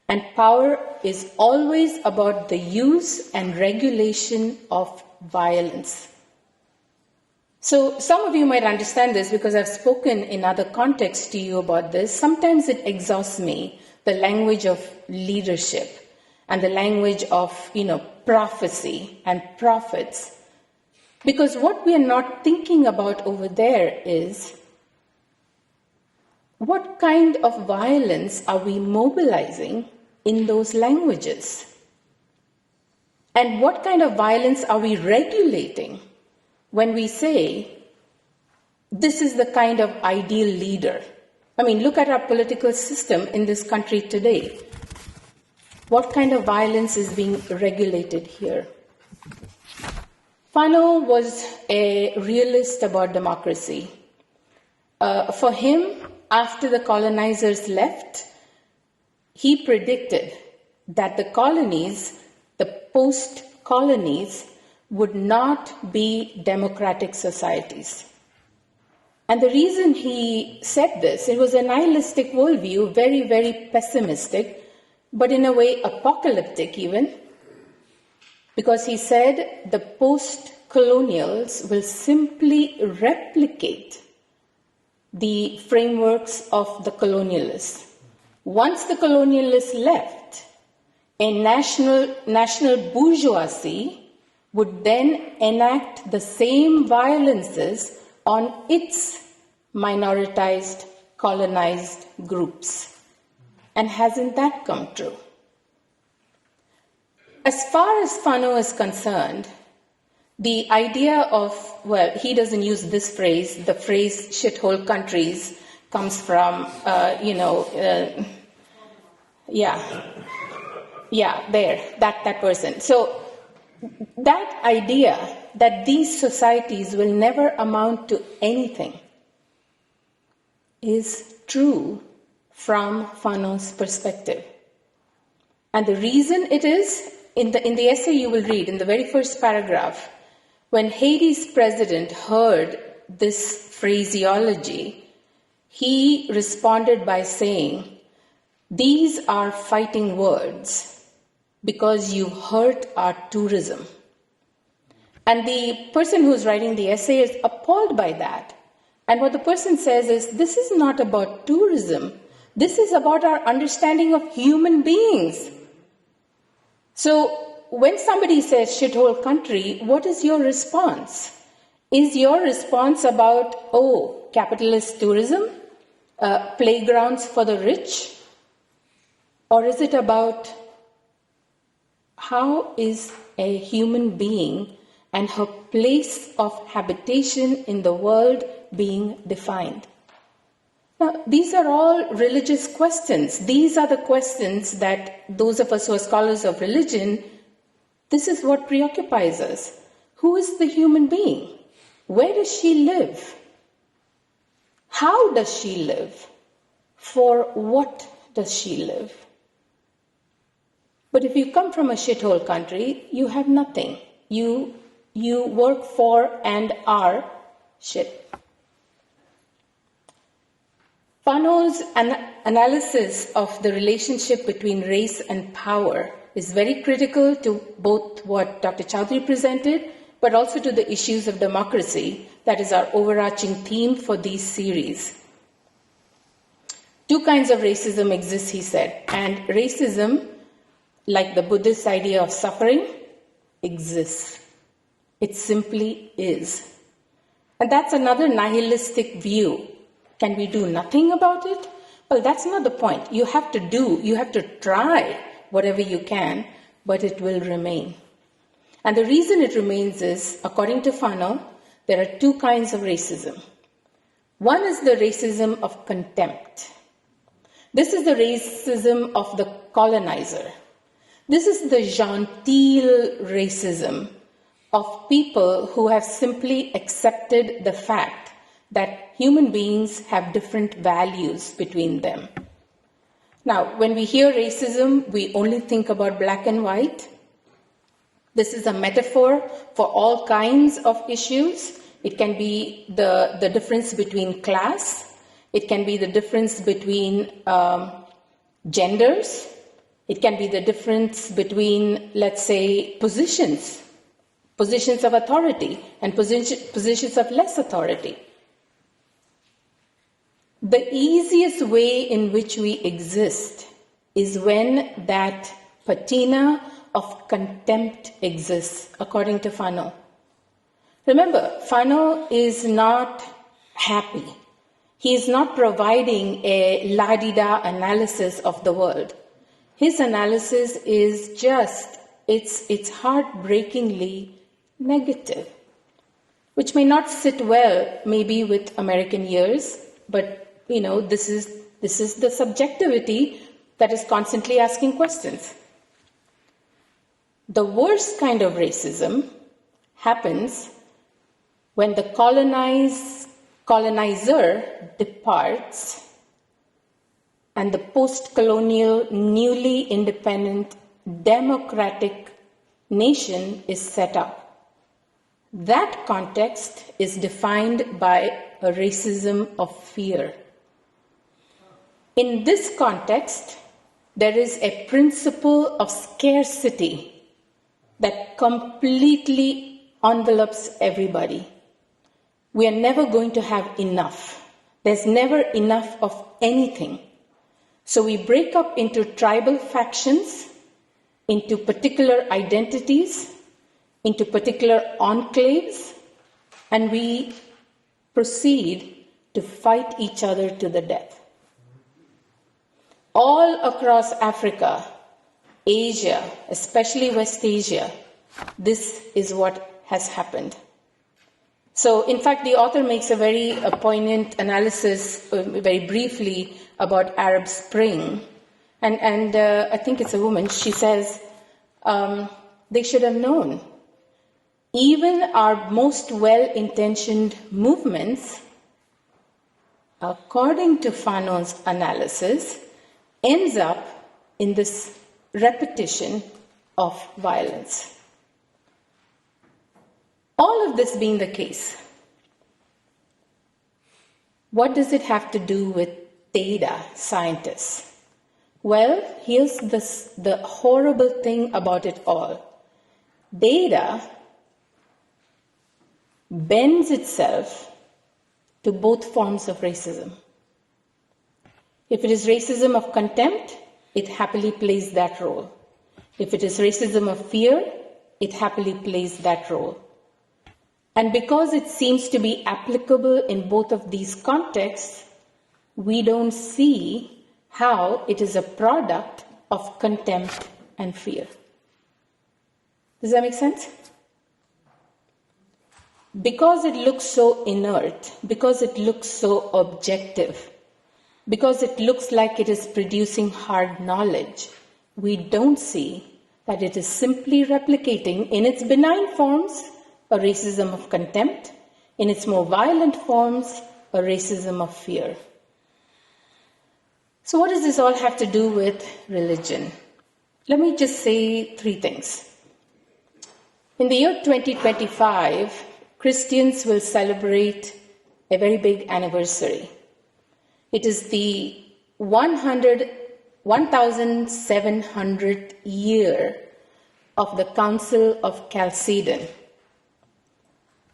and power is always about the use and regulation of violence. So some of you might understand this because I've spoken in other contexts to you about this. Sometimes it exhausts me, the language of leadership and the language of, prophecy and prophets. Because what we are not thinking about over there is what kind of violence are we mobilizing in those languages? And what kind of violence are we regulating when we say, this is the kind of ideal leader? I mean, look at our political system in this country today. What kind of violence is being regulated here? Fano was a realist about democracy. For him, after the colonizers left, he predicted that the colonies, the post-colonies, would not be democratic societies. And the reason he said this, it was a nihilistic worldview, very, very pessimistic, but in a way apocalyptic even, because he said the post-colonials will simply replicate the frameworks of the colonialists. Once the colonialists left, a national bourgeoisie would then enact the same violences on its minoritized, colonized groups. And hasn't that come true? As far as Fano is concerned, the idea of, well, he doesn't use this phrase, the phrase shithole countries comes from, that person. So that idea that these societies will never amount to anything is true from Fano's perspective. And the reason it is, in the essay you will read, in the very first paragraph, when Haiti's president heard this phraseology, he responded by saying, "These are fighting words because you hurt our tourism." And the person who's writing the essay is appalled by that. And what the person says is, this is not about tourism. This is about our understanding of human beings. So when somebody says shithole country, what is your response? Is your response about, capitalist tourism, playgrounds for the rich? Or is it about how is a human being and her place of habitation in the world being defined. Now, these are all religious questions. These are the questions that those of us who are scholars of religion, this is what preoccupies us. Who is the human being? Where does she live? How does she live? For what does she live? But if you come from a shithole country, you have nothing. You work for and are shit. Fano's analysis of the relationship between race and power is very critical to both what Dr. Chowdhury presented, but also to the issues of democracy. That is our overarching theme for these series. Two kinds of racism exist, he said, and racism, like the Buddhist idea of suffering, exists. It simply is. And that's another nihilistic view. Can we do nothing about it? Well, that's not the point. You have to try whatever you can, but it will remain. And the reason it remains is, according to Fano, there are two kinds of racism. One is the racism of contempt. This is the racism of the colonizer. This is the gentile racism of people who have simply accepted the fact that human beings have different values between them. Now, when we hear racism, we only think about black and white. This is a metaphor for all kinds of issues. It can be the difference between class. It can be the difference between genders. It can be the difference between, let's say, positions of authority and positions of less authority. The easiest way in which we exist is when that patina of contempt exists, according to Fano. Remember, Fano is not happy. He is not providing a la-di-da analysis of the world. His analysis is just, it's heartbreakingly negative, which may not sit well maybe with American ears, but this is the subjectivity that is constantly asking questions. The worst kind of racism happens when the colonizer departs and the post-colonial, newly independent, democratic nation is set up. That context is defined by a racism of fear. In this context, there is a principle of scarcity that completely envelopes everybody. We are never going to have enough. There's never enough of anything. So we break up into tribal factions, into particular identities, into particular enclaves, and we proceed to fight each other to the death. All across Africa, Asia, especially West Asia, this is what has happened. So, in fact, the author makes a very poignant analysis, very briefly, about Arab Spring. And I think it's a woman. She says, they should have known. Even our most well-intentioned movements, according to Fano's analysis, ends up in this repetition of violence. All of this being the case, what does it have to do with data scientists? Well, here's the horrible thing about it all. Data bends itself to both forms of racism. If it is racism of contempt, it happily plays that role. If it is racism of fear, it happily plays that role. And because it seems to be applicable in both of these contexts, we don't see how it is a product of contempt and fear. Does that make sense? because it looks so inert, because it looks so objective, because it looks like it is producing hard knowledge, we don't see that it is simply replicating in its benign forms a racism of contempt, in its more violent forms a racism of fear. So what does this all have to do with religion? Let me just say three things. In the year 2025, Christians will celebrate a very big anniversary. It is the 1700th year of the Council of Chalcedon.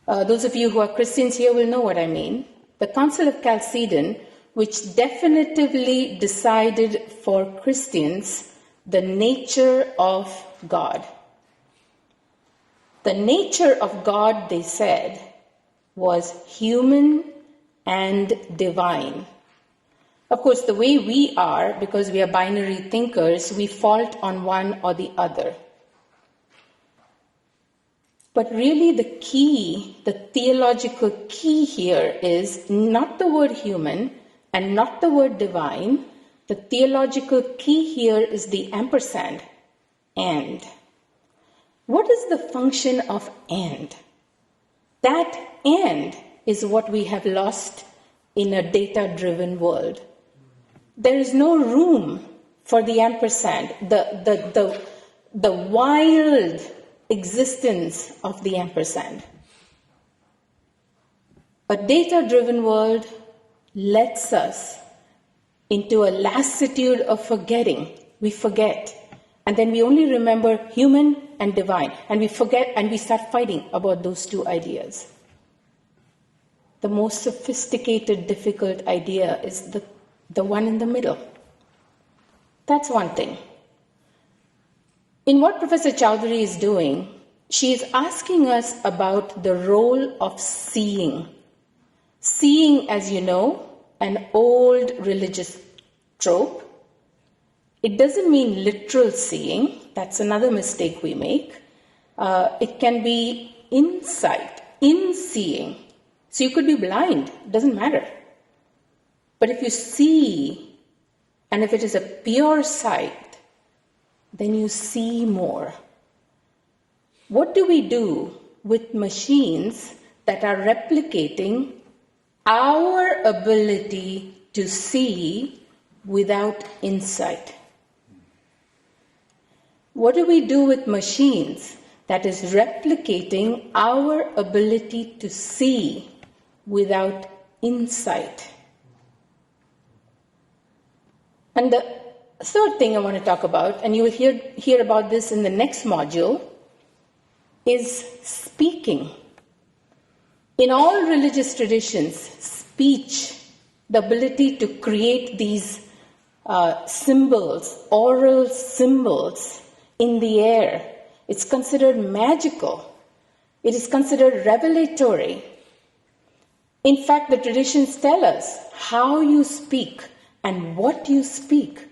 Those of you who are Christians here will know what I mean. The Council of Chalcedon, which definitively decided for Christians the nature of God. The nature of God, they said, was human and divine. Of course, the way we are, because we are binary thinkers, we fault on one or the other. But really the key, the theological key here is not the word human and not the word divine. The theological key here is the ampersand, and. What is the function of and? That and is what we have lost in a data-driven world. There is no room for the ampersand, the wild existence of the ampersand. A data-driven world lets us into a lassitude of forgetting. We forget. And then we only remember human and divine. And we forget and we start fighting about those two ideas. The most sophisticated, difficult idea is the one in the middle. That's one thing. In what Professor Chowdhury is doing, she is asking us about the role of seeing. Seeing, as you know, an old religious trope. It doesn't mean literal seeing. That's another mistake we make. It can be insight, in seeing. So you could be blind, it doesn't matter. But if you see, and if it is a pure sight, then you see more. What do we do with machines that are replicating our ability to see without insight? What do we do with machines that is replicating our ability to see without insight? And the third thing I want to talk about, and you will hear about this in the next module, is speaking. In all religious traditions, speech, the ability to create these symbols, oral symbols in the air, it's considered magical. It is considered revelatory. In fact, the traditions tell us how you speak and what you speak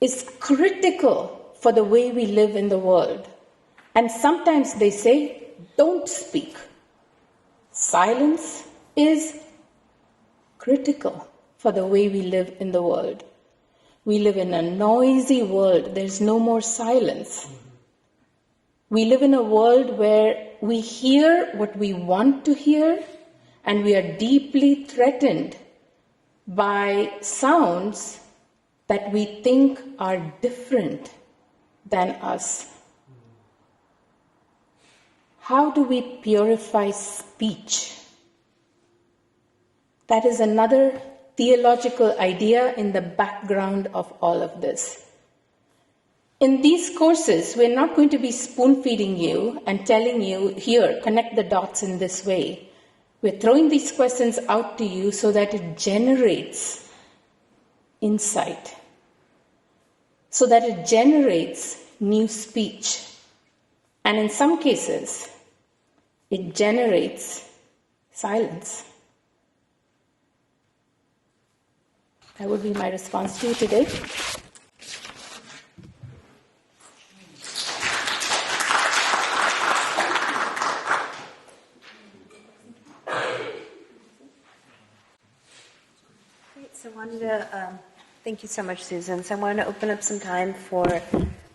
is critical for the way we live in the world. And sometimes they say, don't speak. Silence is critical for the way we live in the world. We live in a noisy world. There's no more silence. We live in a world where we hear what we want to hear, and we are deeply threatened by sounds that we think are different than us. How do we purify speech? That is another theological idea in the background of all of this. In these courses, we're not going to be spoon-feeding you and telling you, here, connect the dots in this way. We're throwing these questions out to you so that it generates insight, so that it generates new speech. And in some cases, it generates silence. That would be my response to you today. So I wanted to, thank you so much, Susan. So I wanted to open up some time for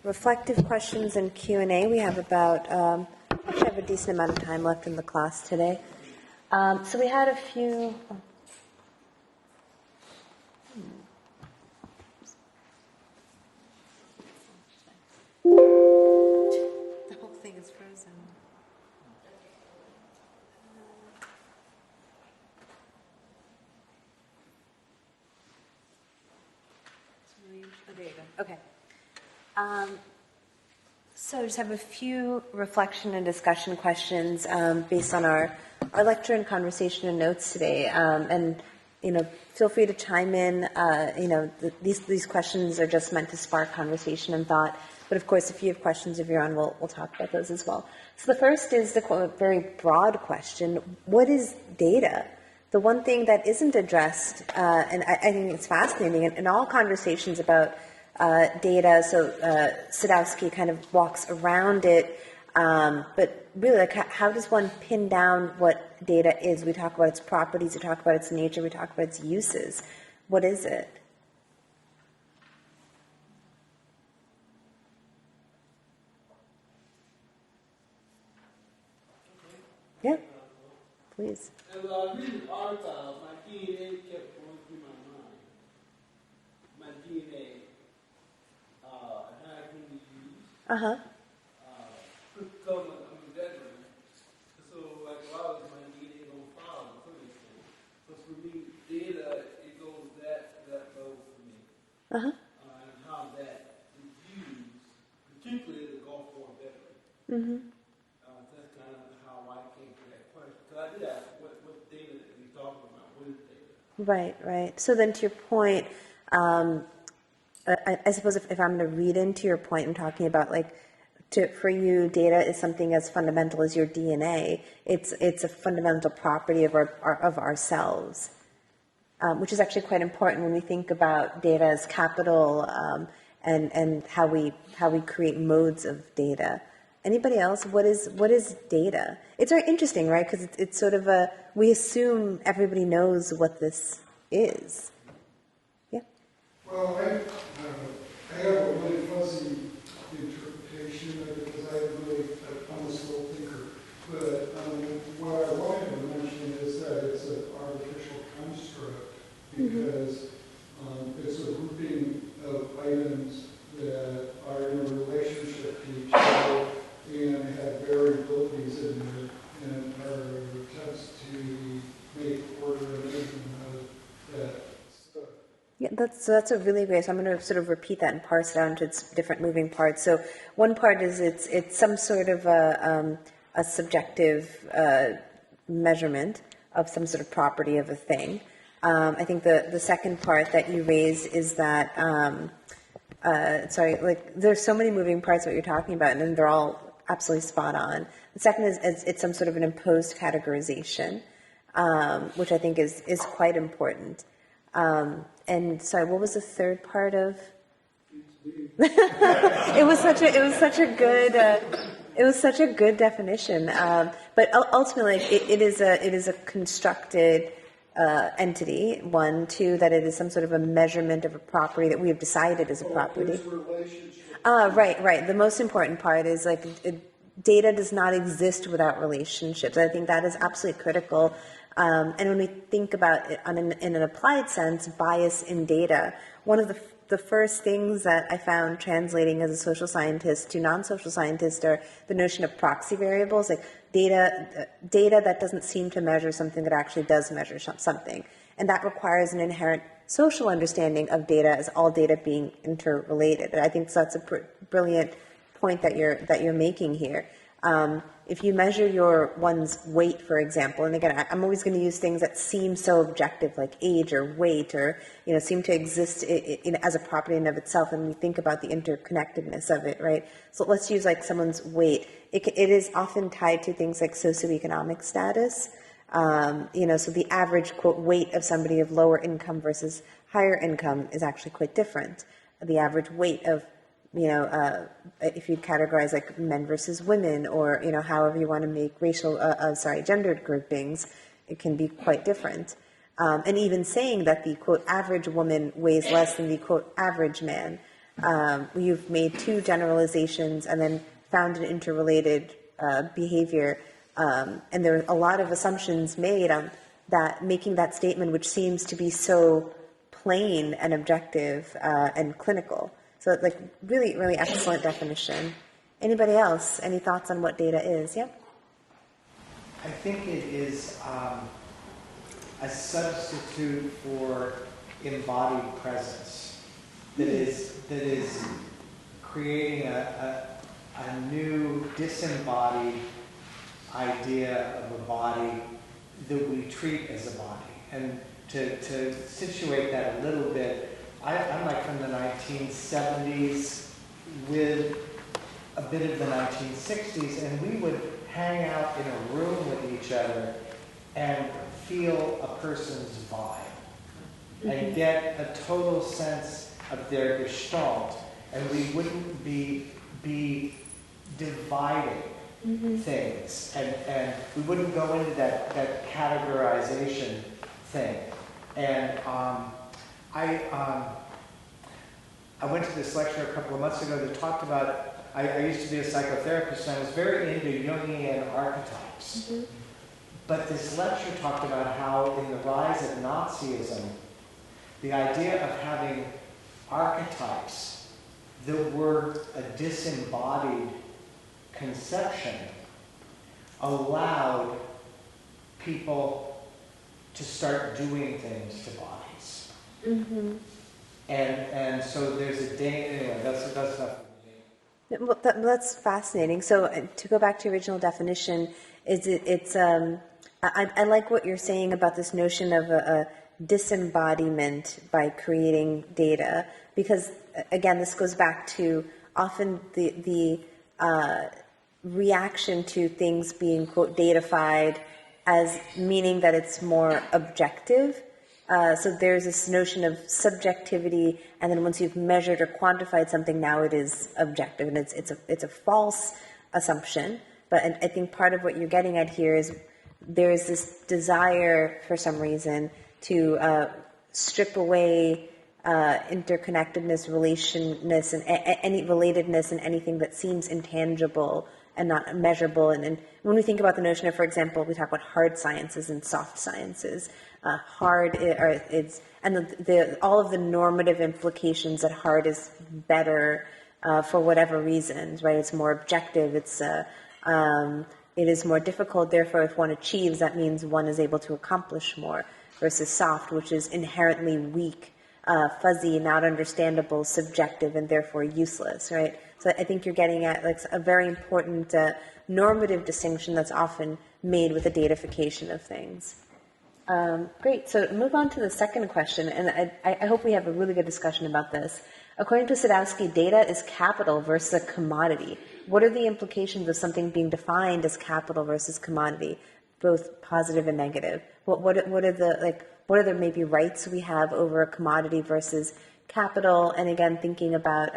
reflective questions and Q&A. We have about, actually have a decent amount of time left in the class today. So we had a few... The whole thing is frozen. Oh, there you go. Okay. So I just have a few reflection and discussion questions based on our lecture and conversation and notes today. And, feel free to chime in. These questions are just meant to spark conversation and thought. But of course, if you have questions of your own, we'll talk about those as well. So the first is the very broad question: what is data? The one thing that isn't addressed, and I think it's fascinating, in all conversations about data, so Sadowski kind of walks around it, but really, like, how does one pin down what data is? We talk about its properties, we talk about its nature, we talk about its uses. What is it? Yeah, please. As I was reading the archives, my DNA kept going through my mind. My DNA, how it can be used. Uh-huh. Because I'm a veteran, so like a lot of my DNA don't follow to some extent. So for me, data, it goes that low for me. Uh-huh. And how that is used, particularly as a Gulf War veteran. Mm-hmm. That's kind of how I came to that question. Because I did ask, what data that we talking about? What is data? Right. So then to your point, I suppose if I'm going to read into your point and talking about, like, for you, data is something as fundamental as your DNA. It's a fundamental property of ourselves, which is actually quite important when we think about data as capital, and how we create modes of data. Anybody else? What is data? It's very interesting, right? Because it's sort of we assume everybody knows what this is. Yeah. Well, I have a really fuzzy interpretation of it because I'm a slow thinker. But what I wanted to mention is that it's an artificial construct because it's a grouping of items that are in a relationship to each other and have variabilities in there and are attempts to make order and movement out of that stuff. Yeah, that's a really great. So I'm going to sort of repeat that and parse it out into its different moving parts. So one part is it's some sort of a subjective measurement of some sort of property of a thing. I think the second part that you raised is that there's so many moving parts of what you're talking about, and they're all absolutely spot on. The second is it's some sort of an imposed categorization, which I think is quite important. And sorry, what was the third part of? It was such a good definition. But ultimately, it is a constructed entity. One, two, that it is some sort of a measurement of a property that we have decided is a property. Right. The most important part is data does not exist without relationships. I think that is absolutely critical. And when we think about it in an applied sense, bias in data, one of the first things that I found translating as a social scientist to non-social scientists are the notion of proxy variables, like data that doesn't seem to measure something that actually does measure something. And that requires an inherent social understanding of data as all data being interrelated. And I think that's a brilliant point that you're making here. If you measure one's weight, for example, and again, I'm always going to use things that seem so objective, like age or weight, or seem to exist as a property in of itself, and we think about the interconnectedness of it, right? So let's use like someone's weight. It is often tied to things like socioeconomic status. So the average quote weight of somebody of lower income versus higher income is actually quite different. The average weight of if you categorize like men versus women, or however you want to make gendered groupings, it can be quite different. and even saying that the, quote, average woman weighs less than the, quote, average man. You've made two generalizations and then found an interrelated behavior. And there are a lot of assumptions made on that, making that statement, which seems to be so plain and objective and clinical. So, like, really, really excellent definition. Anybody else? Any thoughts on what data is? Yeah? I think it is a substitute for embodied presence that is creating a new disembodied idea of a body that we treat as a body. And to situate that a little bit, I'm like from the 1970s with a bit of the 1960s, and we would hang out in a room with each other and feel a person's vibe and get a total sense of their gestalt, and we wouldn't be dividing things, and we wouldn't go into that categorization thing. And I went to this lecture a couple of months ago that talked about, I used to be a psychotherapist, and I was very into Jungian archetypes. But this lecture talked about how in the rise of Nazism, the idea of having archetypes that were a disembodied conception allowed people to start doing things to bodies. And so there's a danger. Anyway, that's enough. Well, that's fascinating. So to go back to original definition, I like what you're saying about this notion of a disembodiment by creating data, because again, this goes back to often the reaction to things being, quote, datafied as meaning that it's more objective. So there's this notion of subjectivity, and then once you've measured or quantified something, now it is objective, and it's a false assumption. But I think part of what you're getting at here is there's this desire, for some reason, to strip away interconnectedness, relationness, and any relatedness, and anything that seems intangible and not measurable. And when we think about the notion of, for example, we talk about hard sciences and soft sciences. Hard is, and all of the normative implications that hard is better for whatever reasons, right? It's more objective. It is more difficult. Therefore, if one achieves, that means one is able to accomplish more. Versus soft, which is inherently weak, fuzzy, not understandable, subjective, and therefore useless, right? So I think you're getting at like a very important normative distinction that's often made with the datafication of things. Great. So move on to the second question, and I hope we have a really good discussion about this. According to Sadowski, data is capital versus a commodity. What are the implications of something being defined as capital versus commodity, both positive and negative? What are the maybe rights we have over a commodity versus capital? And again, thinking about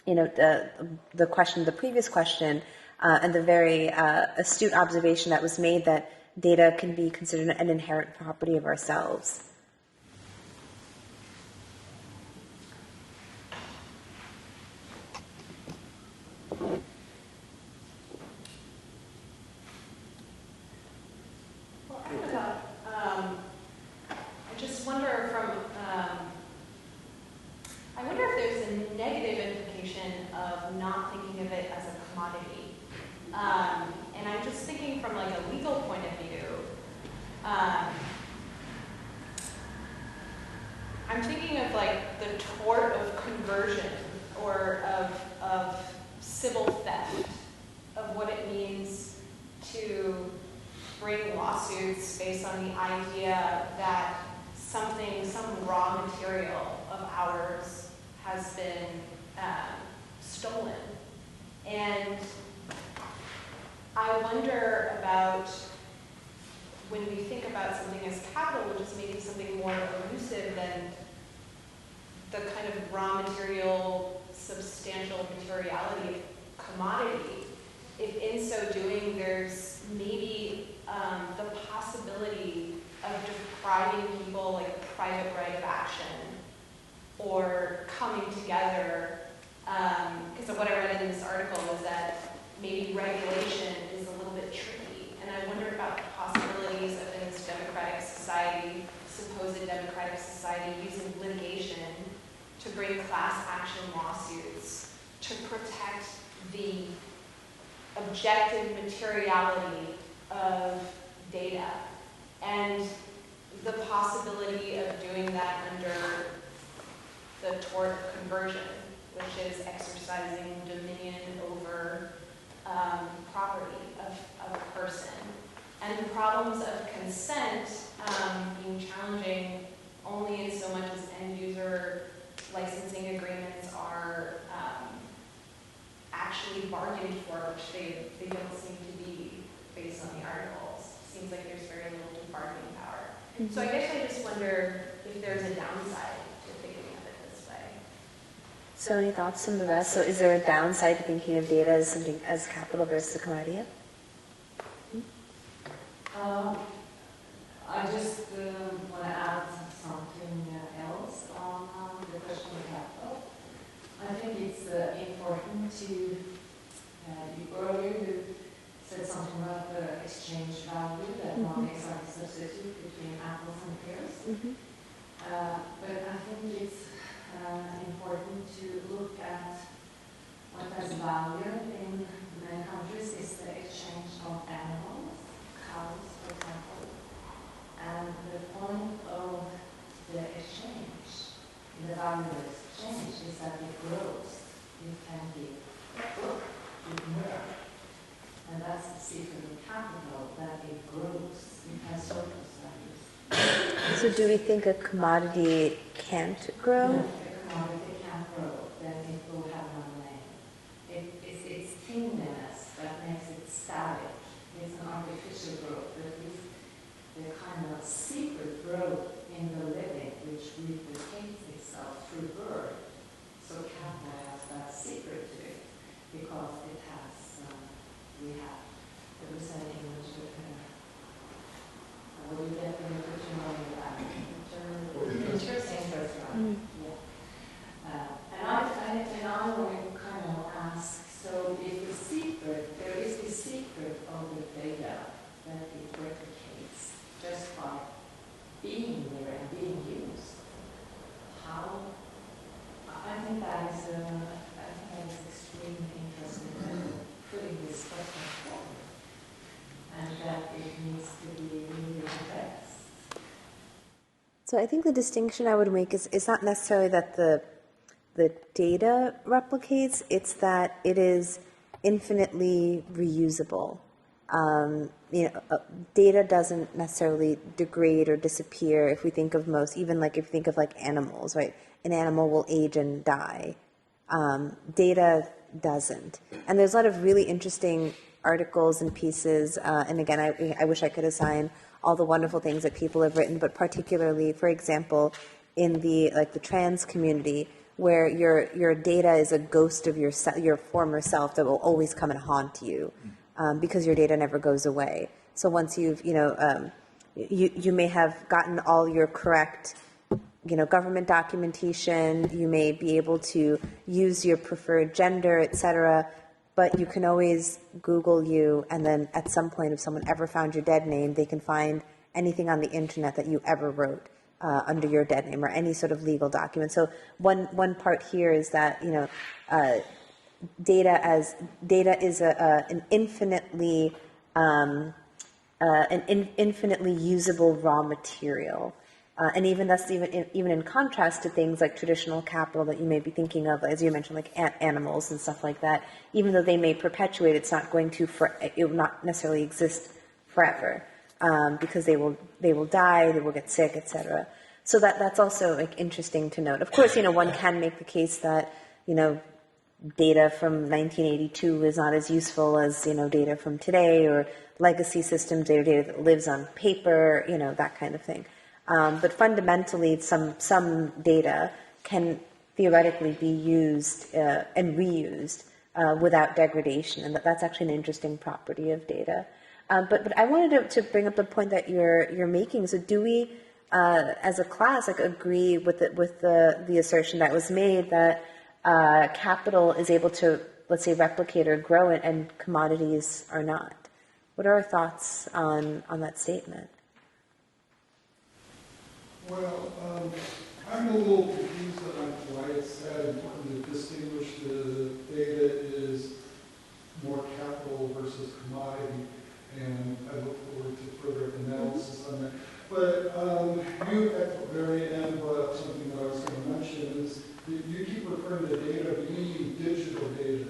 the question, the previous question, and the very astute observation that was made that data can be considered an inherent property of ourselves. Well, I don't know. I just wonder I wonder if there's a negative implication of not thinking of it as a commodity. And I'm just thinking from like a legal point of view. I'm thinking of like the tort of conversion or of civil theft, of what it means to bring lawsuits based on the idea that some raw material of ours has been stolen. And I wonder about when we think about something as capital, which is maybe something more elusive than the kind of raw material, substantial materiality of commodity, if in so doing there's maybe the possibility of depriving people like a private right of action or coming together, because what I read in this article is that maybe regulation is a little bit tricky, and I wonder about the possibilities of in this democratic society, supposed democratic society, using litigation to bring class action lawsuits to protect the objective materiality of data, and the possibility of doing that under the tort of conversion, which is exercising dominion over property of a person. And the problems of consent being challenging only in so much as end-user licensing agreements are actually bargained for, which they don't seem to be based on the articles. Seems like there's very little bargaining power. Mm-hmm. So I guess I just wonder if there's a downside to thinking of it this way. So any thoughts from the rest? So is there a downside to thinking of data as something as capital versus a commodity? I just want to add something else on the question of capital. I think it's important to, you earlier said something about the exchange value, that money is like a substitute between apples and pears. Mm-hmm. But I think it's important to look at what has value in many countries is the exchange of animals, cows, for example. And the point of the exchange, the value of exchange, is that it grows. You can give a book, you can learn. And that's the secret of capital, that it grows. It has surplus values. So do we think a commodity can't grow? If a commodity can't grow, then it will have no name. It's its thinness that makes it static. It's an artificial growth, but it's the kind of secret growth in the living which replicates itself through birth. So capital has that secret to it because it has, we have, there was an English what do you get from the Christian money back? Interesting. Yeah. And I want to kind of ask, so if the secret, there is the secret of the data that it replicates just by being there and being used. How? I think that is extremely interesting, putting this question forward, and that it needs to be really addressed. So I think the distinction I would make is not necessarily that the data replicates, it's that it is infinitely reusable. Data doesn't necessarily degrade or disappear if we think of most, even like if you think of like animals, right? An animal will age and die. Data doesn't. And there's a lot of really interesting articles and pieces, and again, I wish I could assign all the wonderful things that people have written, but particularly, for example, in the trans community, where your data is a ghost of your former self that will always come and haunt you, because your data never goes away. So once you've, you may have gotten all your correct, government documentation, you may be able to use your preferred gender, etc., but you can always Google you, and then at some point, if someone ever found your dead name, they can find anything on the internet that you ever wrote under your dead name, or any sort of legal document. So one part here is that data is an infinitely usable raw material. And even that's even in contrast to things like traditional capital that you may be thinking of, as you mentioned, like animals and stuff like that. Even though they may perpetuate, it's not going to it will not necessarily exist forever, because they will die, they will get sick, etc. So that's also like interesting to note. Of course, one can make the case that data from 1982 is not as useful as data from today, or legacy systems, data that lives on paper, that kind of thing. But fundamentally, some data can theoretically be used and reused without degradation, and that's actually an interesting property of data. But I wanted to bring up the point that you're making. So do we as a class, like, agree with the assertion that was made that capital is able to, let's say, replicate or grow it, and commodities are not? What are our thoughts on that statement? Well, I'm a little confused on why it's that important to distinguish the data is more capital versus commodity, and I look forward to further analysis on that. But you at the very end brought up something that I was going to mention is that you keep referring to data, but you mean digital data,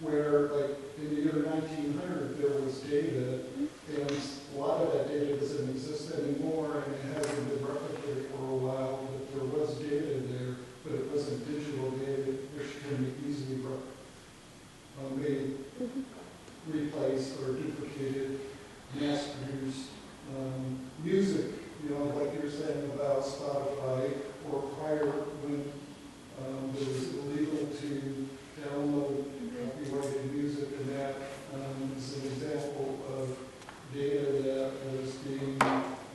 where like in the year 1900 there was data, and a lot of that data doesn't exist anymore, and it hasn't been replicated for a while, but there was data there, but it wasn't digital data, which can be easily made, replaced or duplicated, mass-produced. Music, you know, like you were saying about Spotify, or prior when it was illegal to download copyrighted music, and that is an example of data that was being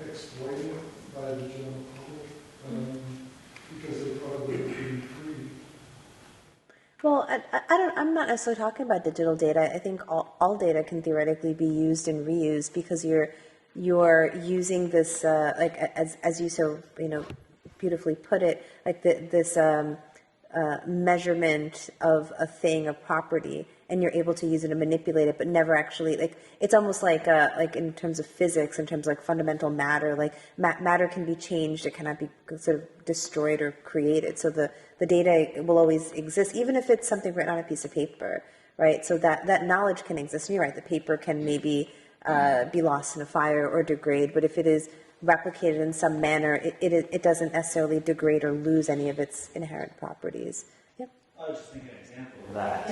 exploited by the general public because they thought it was being free. Well, I'm not necessarily talking about digital data. I think all data can theoretically be used and reused, because you're using this, like, as you so, beautifully put it, like this measurement of a thing, a property, and you're able to use it and manipulate it, but never actually, like, it's almost like in terms of physics, in terms of like fundamental matter, like matter can be changed, it cannot be sort of destroyed or created. So the data will always exist, even if it's something written on a piece of paper, right? So that knowledge can exist. And you're right, the paper can maybe be lost in a fire or degrade, but if it is replicated in some manner, it doesn't necessarily degrade or lose any of its inherent properties. Yep. I was just thinking an example of that.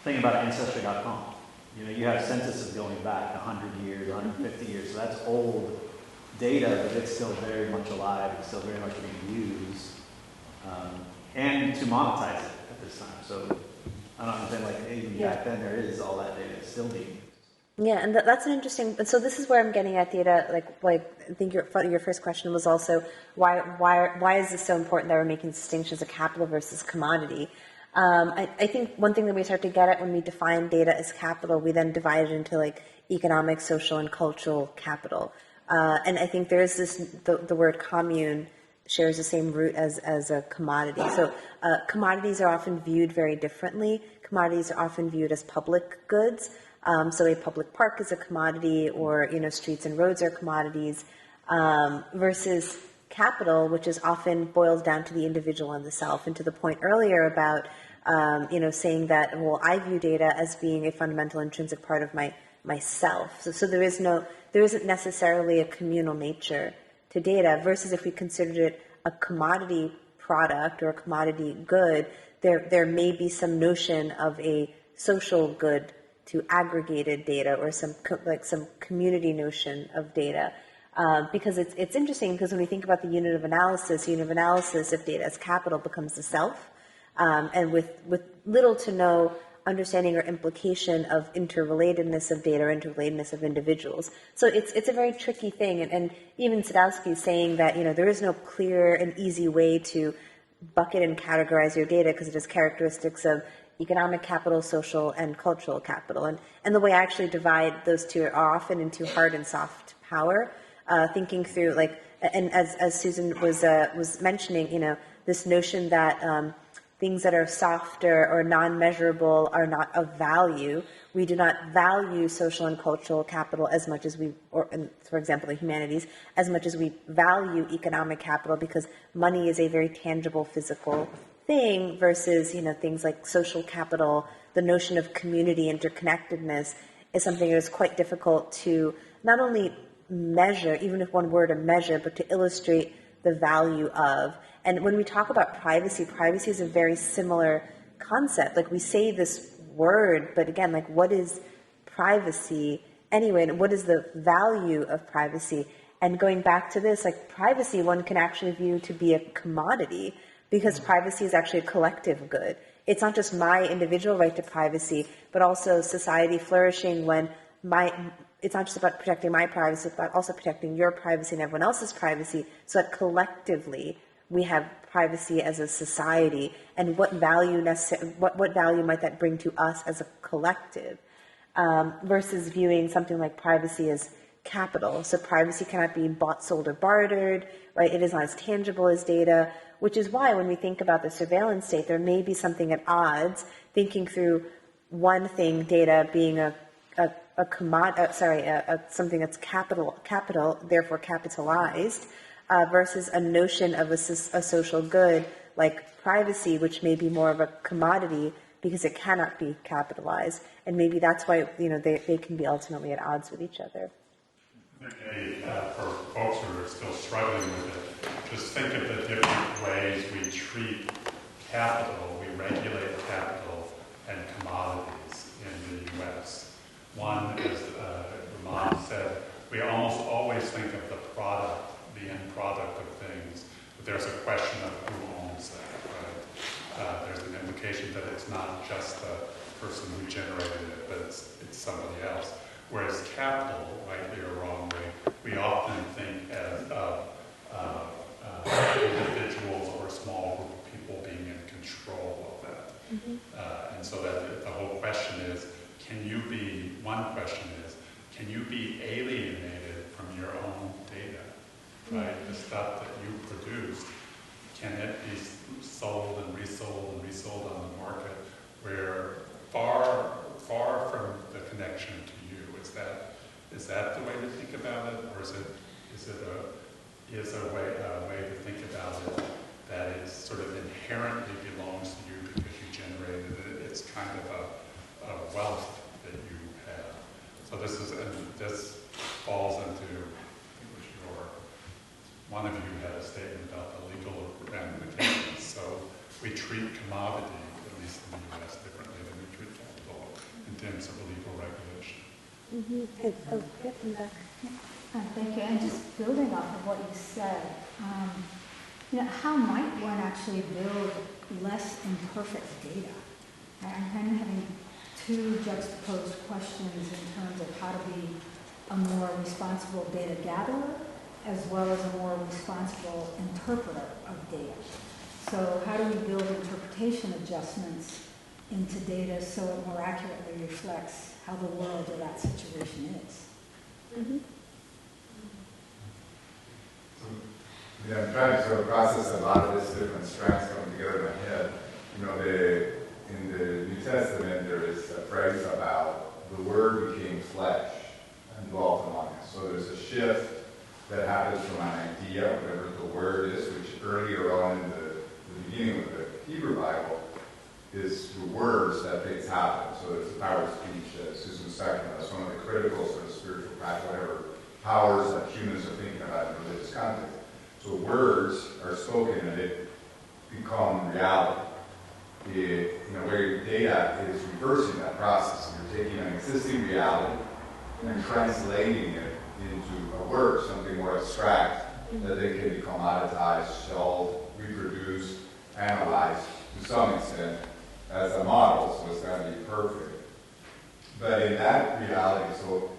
Think about Ancestry.com. You have censuses going back 100 years, 150 years, so that's old data, but it's still very much alive, it's still very much being used, and to monetize it at this time. So I don't understand, like, even back then there is all that data still being used. Yeah, and that's an interesting. So this is where I'm getting at, Theda. Like I think your first question was also why is this so important that we're making distinctions of capital versus commodity? I think one thing that we start to get at when we define data as capital, we then divide it into like economic, social, and cultural capital. And I think there is the word commune shares the same root as a commodity. So commodities are often viewed very differently. Commodities are often viewed as public goods. So a public park is a commodity, or streets and roads are commodities, versus capital, which is often boils down to the individual and the self. And to the point earlier about saying that, well, I view data as being a fundamental intrinsic part of myself. So there isn't necessarily a communal nature to data, versus if we considered it a commodity product or a commodity good, there may be some notion of a social good to aggregated data, or some community notion of data. Because it's interesting, because when we think about the unit of analysis, if data as capital becomes the self, and with little to no understanding or implication of interrelatedness of data or interrelatedness of individuals. So it's a very tricky thing, and even Sadowski is saying that there is no clear and easy way to bucket and categorize your data, because it has characteristics of economic capital, social, and cultural capital. And the way I actually divide those two are often into hard and soft power, thinking through, and as Susan was mentioning, this notion that things that are softer or non-measurable are not of value. We do not value social and cultural capital as much as for example, the humanities, as much as we value economic capital, because money is a very tangible, physical thing, versus things like social capital. The notion of community interconnectedness is something that is quite difficult to not only measure, even if one were to measure, but to illustrate the value of. And when we talk about privacy is a very similar concept. Like, we say this word, but again, like, what is privacy anyway, and what is the value of privacy? And going back to this, like, privacy one can actually view to be a commodity, because privacy is actually a collective good. It's not just my individual right to privacy, but also society flourishing when it's not just about protecting my privacy, but also protecting your privacy and everyone else's privacy, so that collectively we have privacy as a society, and what value what value might that bring to us as a collective, versus viewing something like privacy as capital. So privacy cannot be bought, sold, or bartered, right? It is not as tangible as data, which is why when we think about the surveillance state, there may be something at odds, thinking through one thing, data being something that's capital, therefore capitalized, versus a notion of a social good like privacy, which may be more of a commodity because it cannot be capitalized, and maybe that's why they can be ultimately at odds with each other. I think for folks who are still struggling with it, just think of the different ways we treat capital, we regulate capital and commodities in the U.S. One, as Ramon said, we almost always think of the product, the end product of things, but there's a question of who owns that, right? There's an implication that it's not just the person who generated it, but it's somebody else. Whereas capital, rightly or wrongly, we often think of individuals or a small group of people being in control of that. Mm-hmm. And so that the whole question is, one question is, can you be alienated from your own data, right? The stuff that you produced, can it be sold and resold on the market where far from the connection to you? Is that the way to think about it, or is a way to think about it that it sort of inherently belongs to you because you generated it? It's kind of a wealth that you have. So this falls into, one of you had a statement about the legal ramifications. So we treat commodity, at least in the U.S., differently than we treat capital in terms of legal regulation. Mm-hmm. Thank you. And just building off of what you said, how might one actually build less imperfect data? I'm kind of having two juxtaposed questions in terms of how to be a more responsible data gatherer as well as a more responsible interpreter of data. So how do we build interpretation adjustments into data so it more accurately reflects how the world or that situation is? Mm-hmm. I'm trying to sort of process a lot of these different strands coming together in my head. In the New Testament, there is a phrase about the Word became flesh and dwelt among us. So there's a shift that happens from an idea, whatever the word is, which earlier on in the beginning of the Hebrew Bible is through words that things happen. So there's the power of speech, as Susan was talking about. It's one of the critical sort of spiritual practice, whatever powers that humans are thinking about in religious context. So words are spoken and they become reality. In a way, data is reversing that process. You're taking an existing reality and translating it into a word, something more abstract, that they can be commoditized, sold, reproduced, analyzed to some extent as a model, so it's got to be perfect. But in that reality, so,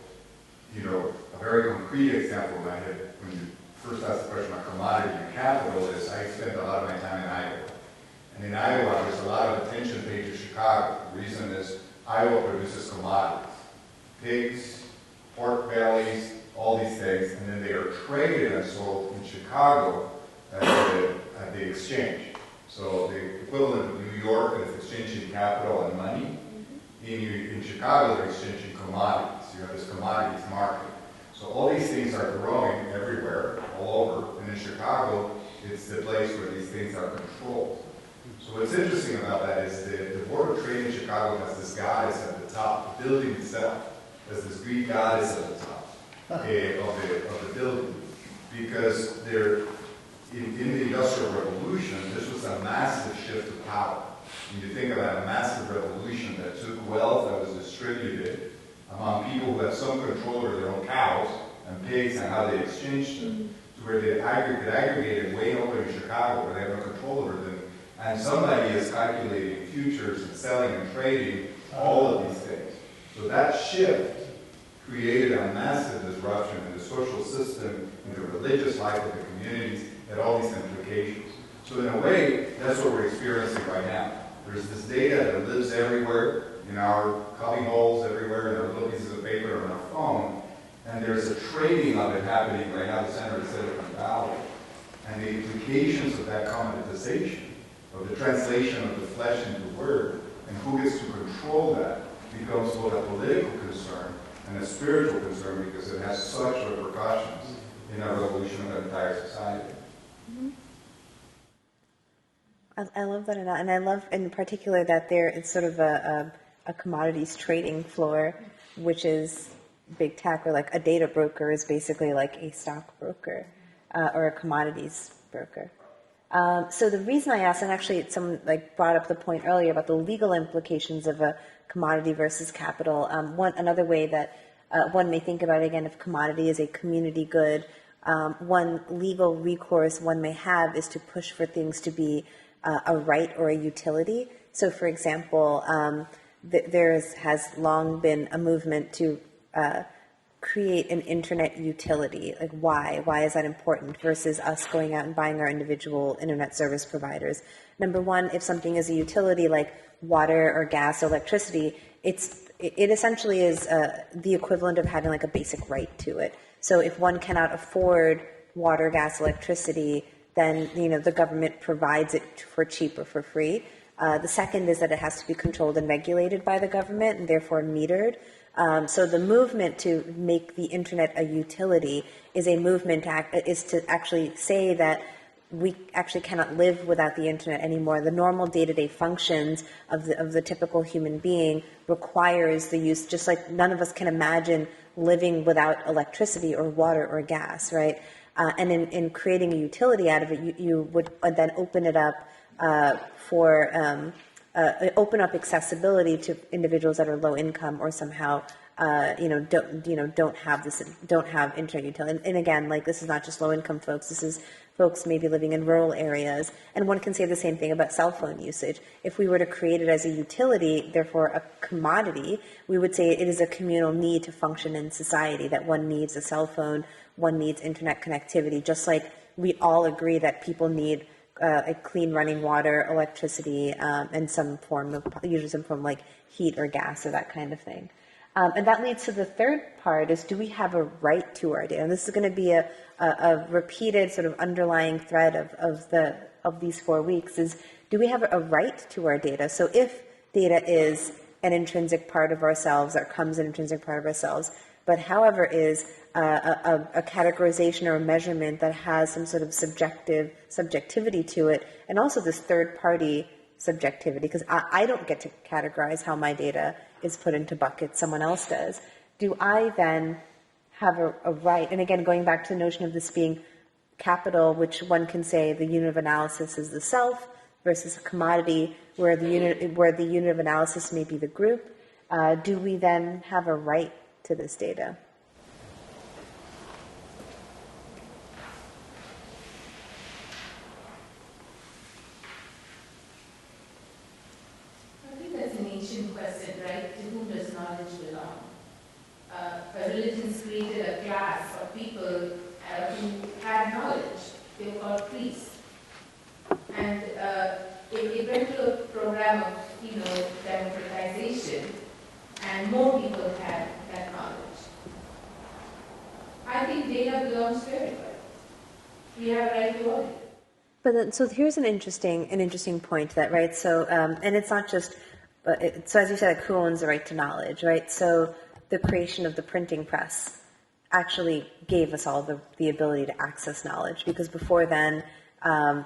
a very concrete example in my head, when you first asked the question about commodity and capital, is I spent a lot of my time in Iowa. And in Iowa, there's a lot of attention paid to Chicago. The reason is Iowa produces commodities. Pigs, pork bellies, all these things, and then they are traded and sold in Chicago at the exchange. So the equivalent of New York is exchanging capital and money. In Chicago, they're exchanging commodities. You have this commodities market. So all these things are growing everywhere, all over. And in Chicago, it's the place where these things are controlled. So what's interesting about that is the Board of Trade in Chicago has this goddess at the top. The building itself has this Greek goddess at the top of the building. Because in the Industrial Revolution, this was a massive shift of power. When you think about a massive revolution that took wealth that was distributed among people who had some control over their own cows and pigs and how they exchanged them, to where they aggregated way over in Chicago where they have no control over them. And somebody is calculating futures and selling and trading all of these things. So that shift created a massive disruption in the social system, in the religious life of the communities, and all these implications. So in a way, that's what we're experiencing right now. There's this data that lives everywhere, in our cubby holes everywhere, in our little pieces of paper, on our phone, and there's a trading of it happening right now in the center of Silicon Valley. And the implications of that commoditization, of the translation of the flesh into word, and who gets to control that, becomes both a political concern and a spiritual concern because it has such repercussions in our revolution of the entire society. I love that, and I love in particular that there is sort of a commodities trading floor, which is big tech, or like a data broker is basically like a stock broker or a commodities broker. So the reason I asked, and actually someone like brought up the point earlier about the legal implications of a commodity versus capital. Another way that one may think about, again, if commodity is a community good, one legal recourse one may have is to push for things to be a right or a utility. So, for example, there has long been a movement to create an internet utility. Like, why? Why is that important versus us going out and buying our individual internet service providers? Number one, if something is a utility like water or gas or electricity, it essentially is the equivalent of having like a basic right to it. So if one cannot afford water, gas, electricity, then the government provides it for cheap or for free. The second is that it has to be controlled and regulated by the government and therefore metered. So the movement to make the internet a utility is a movement is to actually say that we actually cannot live without the internet anymore. The normal day-to-day functions of the typical human being requires the use, just like none of us can imagine living without electricity or water or gas, right? And in creating a utility out of it, you would then open it up open up accessibility to individuals that are low income or somehow don't have internet utility. And again, like, this is not just low income folks. This is folks maybe living in rural areas. And one can say the same thing about cell phone usage. If we were to create it as a utility, therefore a commodity, we would say it is a communal need to function in society, that one needs a cell phone, one needs internet connectivity, just like we all agree that people need a clean running water, electricity, and some form of, usually some form like heat or gas or that kind of thing. And that leads to the third part is, do we have a right to our data? And this is going to be a repeated sort of underlying thread of these 4 weeks is, do we have a right to our data? So if data is an intrinsic part of ourselves, or comes an intrinsic part of ourselves, but however is a categorization or a measurement that has some sort of subjectivity to it, and also this third-party subjectivity, because I don't get to categorize how my data is put into buckets, someone else does. Do I then have a right? And again, going back to the notion of this being capital, which one can say the unit of analysis is the self, versus a commodity where the unit of analysis may be the group, do we then have a right to this data? I think that's an ancient question, right? To whom does knowledge belong? Religions created a class of people who had knowledge. They were called priests. And it went to a program of, democratization, and more people had that knowledge. I think data belongs to everybody. We have a right to audit. But then, so here's an interesting point that, right? So, and it's not just, so as you said, who owns the right to knowledge, right? So the creation of the printing press actually gave us all the ability to access knowledge, because before then,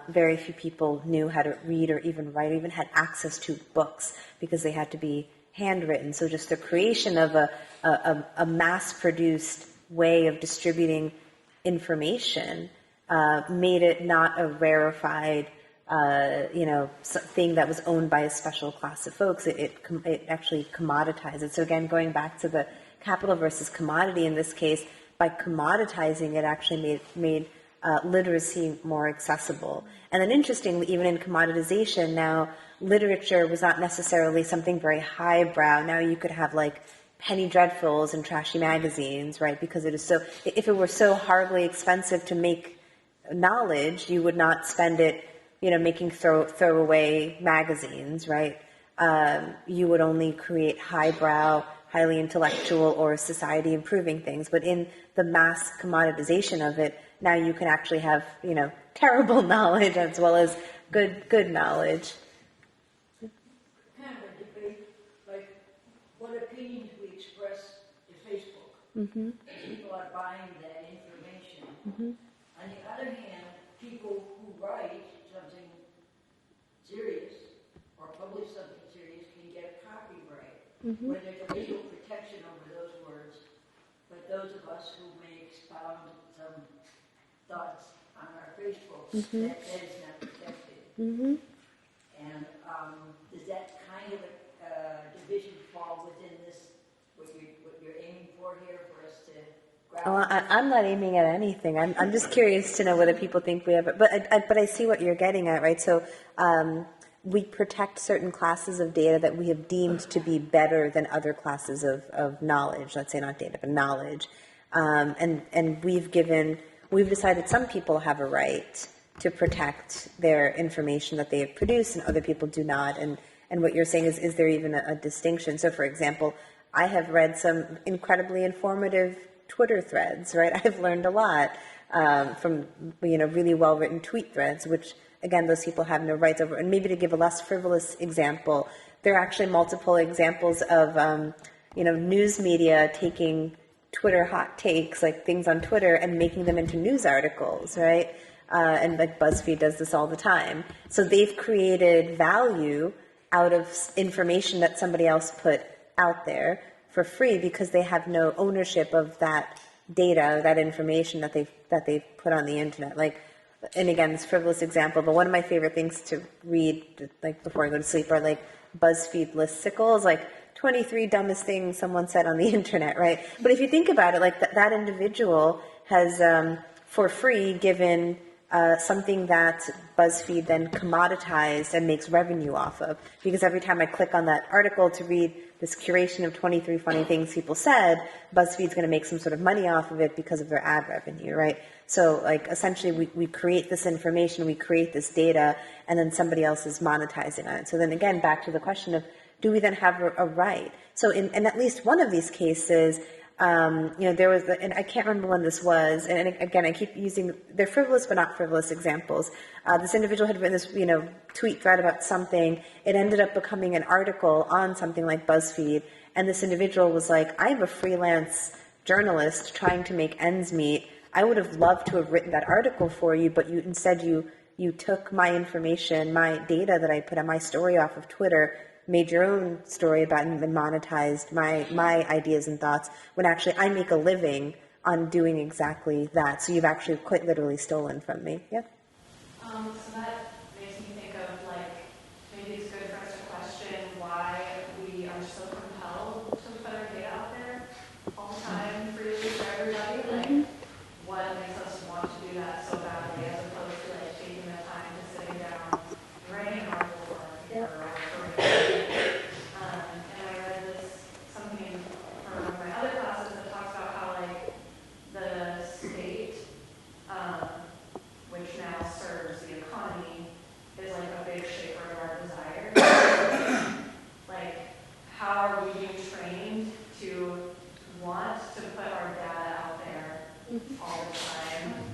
very few people knew how to read or even write, or even had access to books, because they had to be handwritten. So just the creation of a mass-produced way of distributing information made it not a rarefied, thing that was owned by a special class of folks. It actually commoditized it. So again, going back to the capital versus commodity in this case, by commoditizing it actually made literacy more accessible. And then interestingly, even in commoditization now, literature was not necessarily something very highbrow. Now you could have like penny dreadfuls and trashy magazines, right? Because it is so, if it were so horribly expensive to make knowledge, you would not spend it, making throwaway magazines, right? You would only create highbrow, highly intellectual or society improving things. But in the mass commoditization of it, now you can actually have, terrible knowledge as well as good knowledge. Kind of a debate, like what opinions we express to Facebook. Mm-hmm. People are buying that information. Mm-hmm. On the other hand, people who write something serious or publish something serious can get copyright, Mm-hmm. where there's a legal protection over those words. But those of us who may expound some thoughts on our Facebook, Mm-hmm. that is not protected. Mm-hmm. And does that kind of division fall within this, what you're aiming for here, for us to grab? Well, I'm not aiming at anything. I'm just curious to know whether people think we have it. But I see what you're getting at, right? So we protect certain classes of data that we have deemed to be better than other classes of knowledge. Let's say not data, but knowledge. And we've decided some people have a right to protect their information that they have produced, and other people do not. And what you're saying is there even a distinction? So, for example, I have read some incredibly informative Twitter threads, right? I've learned a lot from, really well-written tweet threads, which, again, those people have no rights over. And maybe to give a less frivolous example, there are actually multiple examples of, news media taking Twitter hot takes, like things on Twitter, and making them into news articles, right? And like BuzzFeed does this all the time. So they've created value out of information that somebody else put out there for free because they have no ownership of that data, that information that they've put on the internet. Like, and again, this frivolous example, but one of my favorite things to read, like before I go to sleep, are like BuzzFeed listicles, like 23 dumbest things someone said on the internet, right? But if you think about it, like that individual has, for free, given something that BuzzFeed then commoditized and makes revenue off of. Because every time I click on that article to read this curation of 23 funny things people said, BuzzFeed's going to make some sort of money off of it because of their ad revenue, right? So, like, essentially, we create this information, we create this data, and then somebody else is monetizing on it. So then again, back to the question of, do we then have a right? So in at least one of these cases, there was, and I can't remember when this was, and again, I keep using, they're frivolous but not frivolous examples. This individual had written this, tweet thread about something. It ended up becoming an article on something like BuzzFeed, and this individual was like, I'm a freelance journalist trying to make ends meet. I would have loved to have written that article for you, but instead you took my information, my data that I put on my story off of Twitter, made your own story about it, and monetized my ideas and thoughts, when actually I make a living on doing exactly that. So you've actually quite literally stolen from me. Yeah? So that makes me think of, like, maybe it's good for us to question why we are so compelled to put our data out there all the time, freely for everybody. Like, what makes us want to do that so badly, as opposed to, like, taking the time to sitting down, writing an article or and I read something from one of my other classes that talks about how, like, the state, which now serves the economy, is like a big shaper of our desire. Like, how are we being trained to want to put our data out there all the time?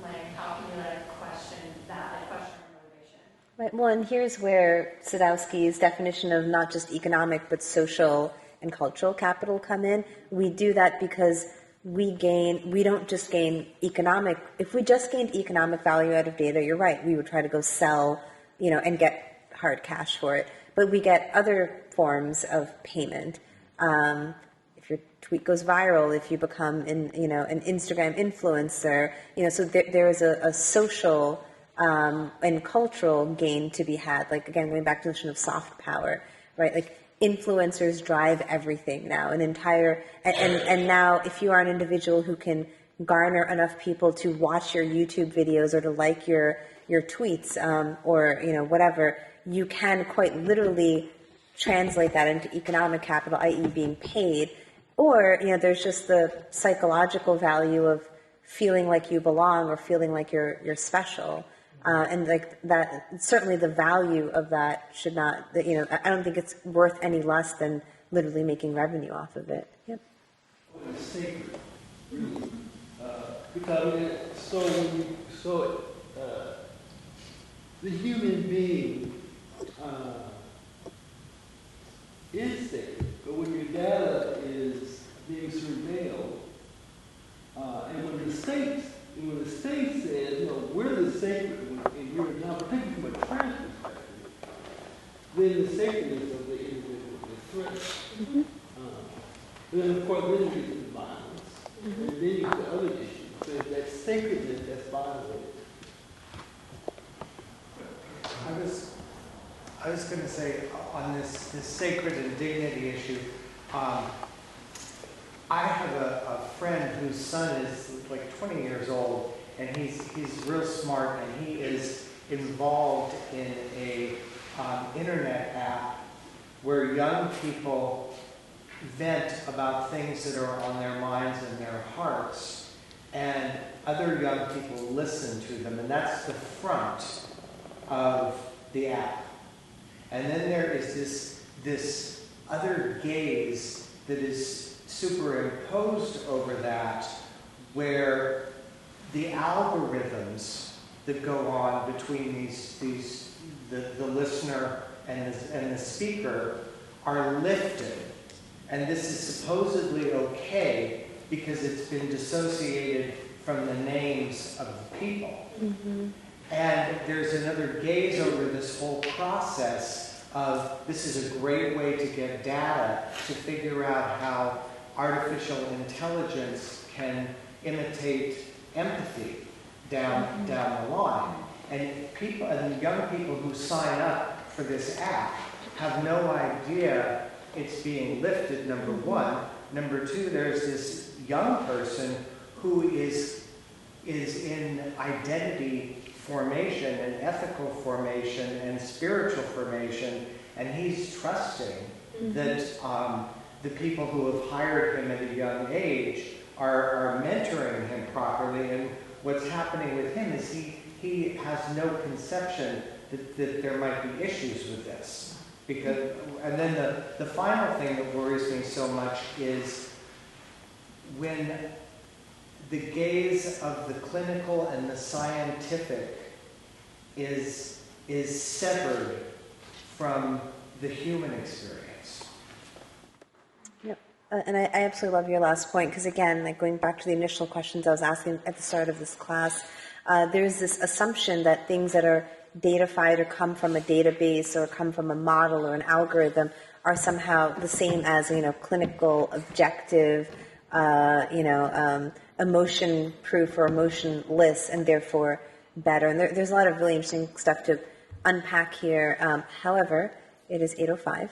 Like, how can we, like, question that, like, question our motivation? Right. Well, and here's where Sadowski's definition of not just economic but social and cultural capital come in. We do that because we don't just gain economic, if we just gained economic value out of data, you're right, we would try to go sell, and get hard cash for it. But we get other forms of payment. If your tweet goes viral, if you become an Instagram influencer, so there is a social and cultural gain to be had. Like, again, going back to the notion of soft power, right? Like, influencers drive everything now. And now, if you are an individual who can garner enough people to watch your YouTube videos or to like your tweets, or whatever, you can quite literally translate that into economic capital, i.e. being paid, or, there's just the psychological value of feeling like you belong or feeling like you're special. And like that, certainly the value of that should not, I don't think it's worth any less than literally making revenue off of it. Yep. Well, it's sacred, really. Because the human being is sacred, but when your data is being surveilled, and when the state says, we're the sacred, and you're now particularly from a trans perspective, then the sacredness of the individual is threatened. Then of course, then you get to violence, and then you get to other issues. So it's that sacredness that's violated. I was going to say on this sacred and dignity issue, I have a friend whose son is like 20 years old, and he's real smart, and he is involved in a internet app where young people vent about things that are on their minds and their hearts, and other young people listen to them, and that's the front of the app. And then there is this other gaze that is superimposed over that, where the algorithms that go on between the listener and the speaker are lifted. And this is supposedly okay because it's been dissociated from the names of the people. Mm-hmm. And there's another gaze over this whole process of this is a great way to get data to figure out how artificial intelligence can imitate empathy down the line. And people, and young people who sign up for this app have no idea it's being lifted, number one. Number two, there's this young person who is in identity formation and ethical formation and spiritual formation, and he's trusting that the people who have hired him at a young age are mentoring him properly. And what's happening with him is he has no conception that there might be issues with this. And then the final thing that worries me so much is when the gaze of the clinical and the scientific is severed from the human experience. Yep. And I absolutely love your last point, because again, like going back to the initial questions I was asking at the start of this class, there's this assumption that things that are datafied or come from a database or come from a model or an algorithm are somehow the same as, clinical, objective, emotion proof or emotionless, and therefore better. And there's a lot of really interesting stuff to unpack here. However, it is 8:05.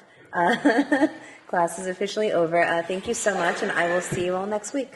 Class is officially over. Thank you so much, and I will see you all next week.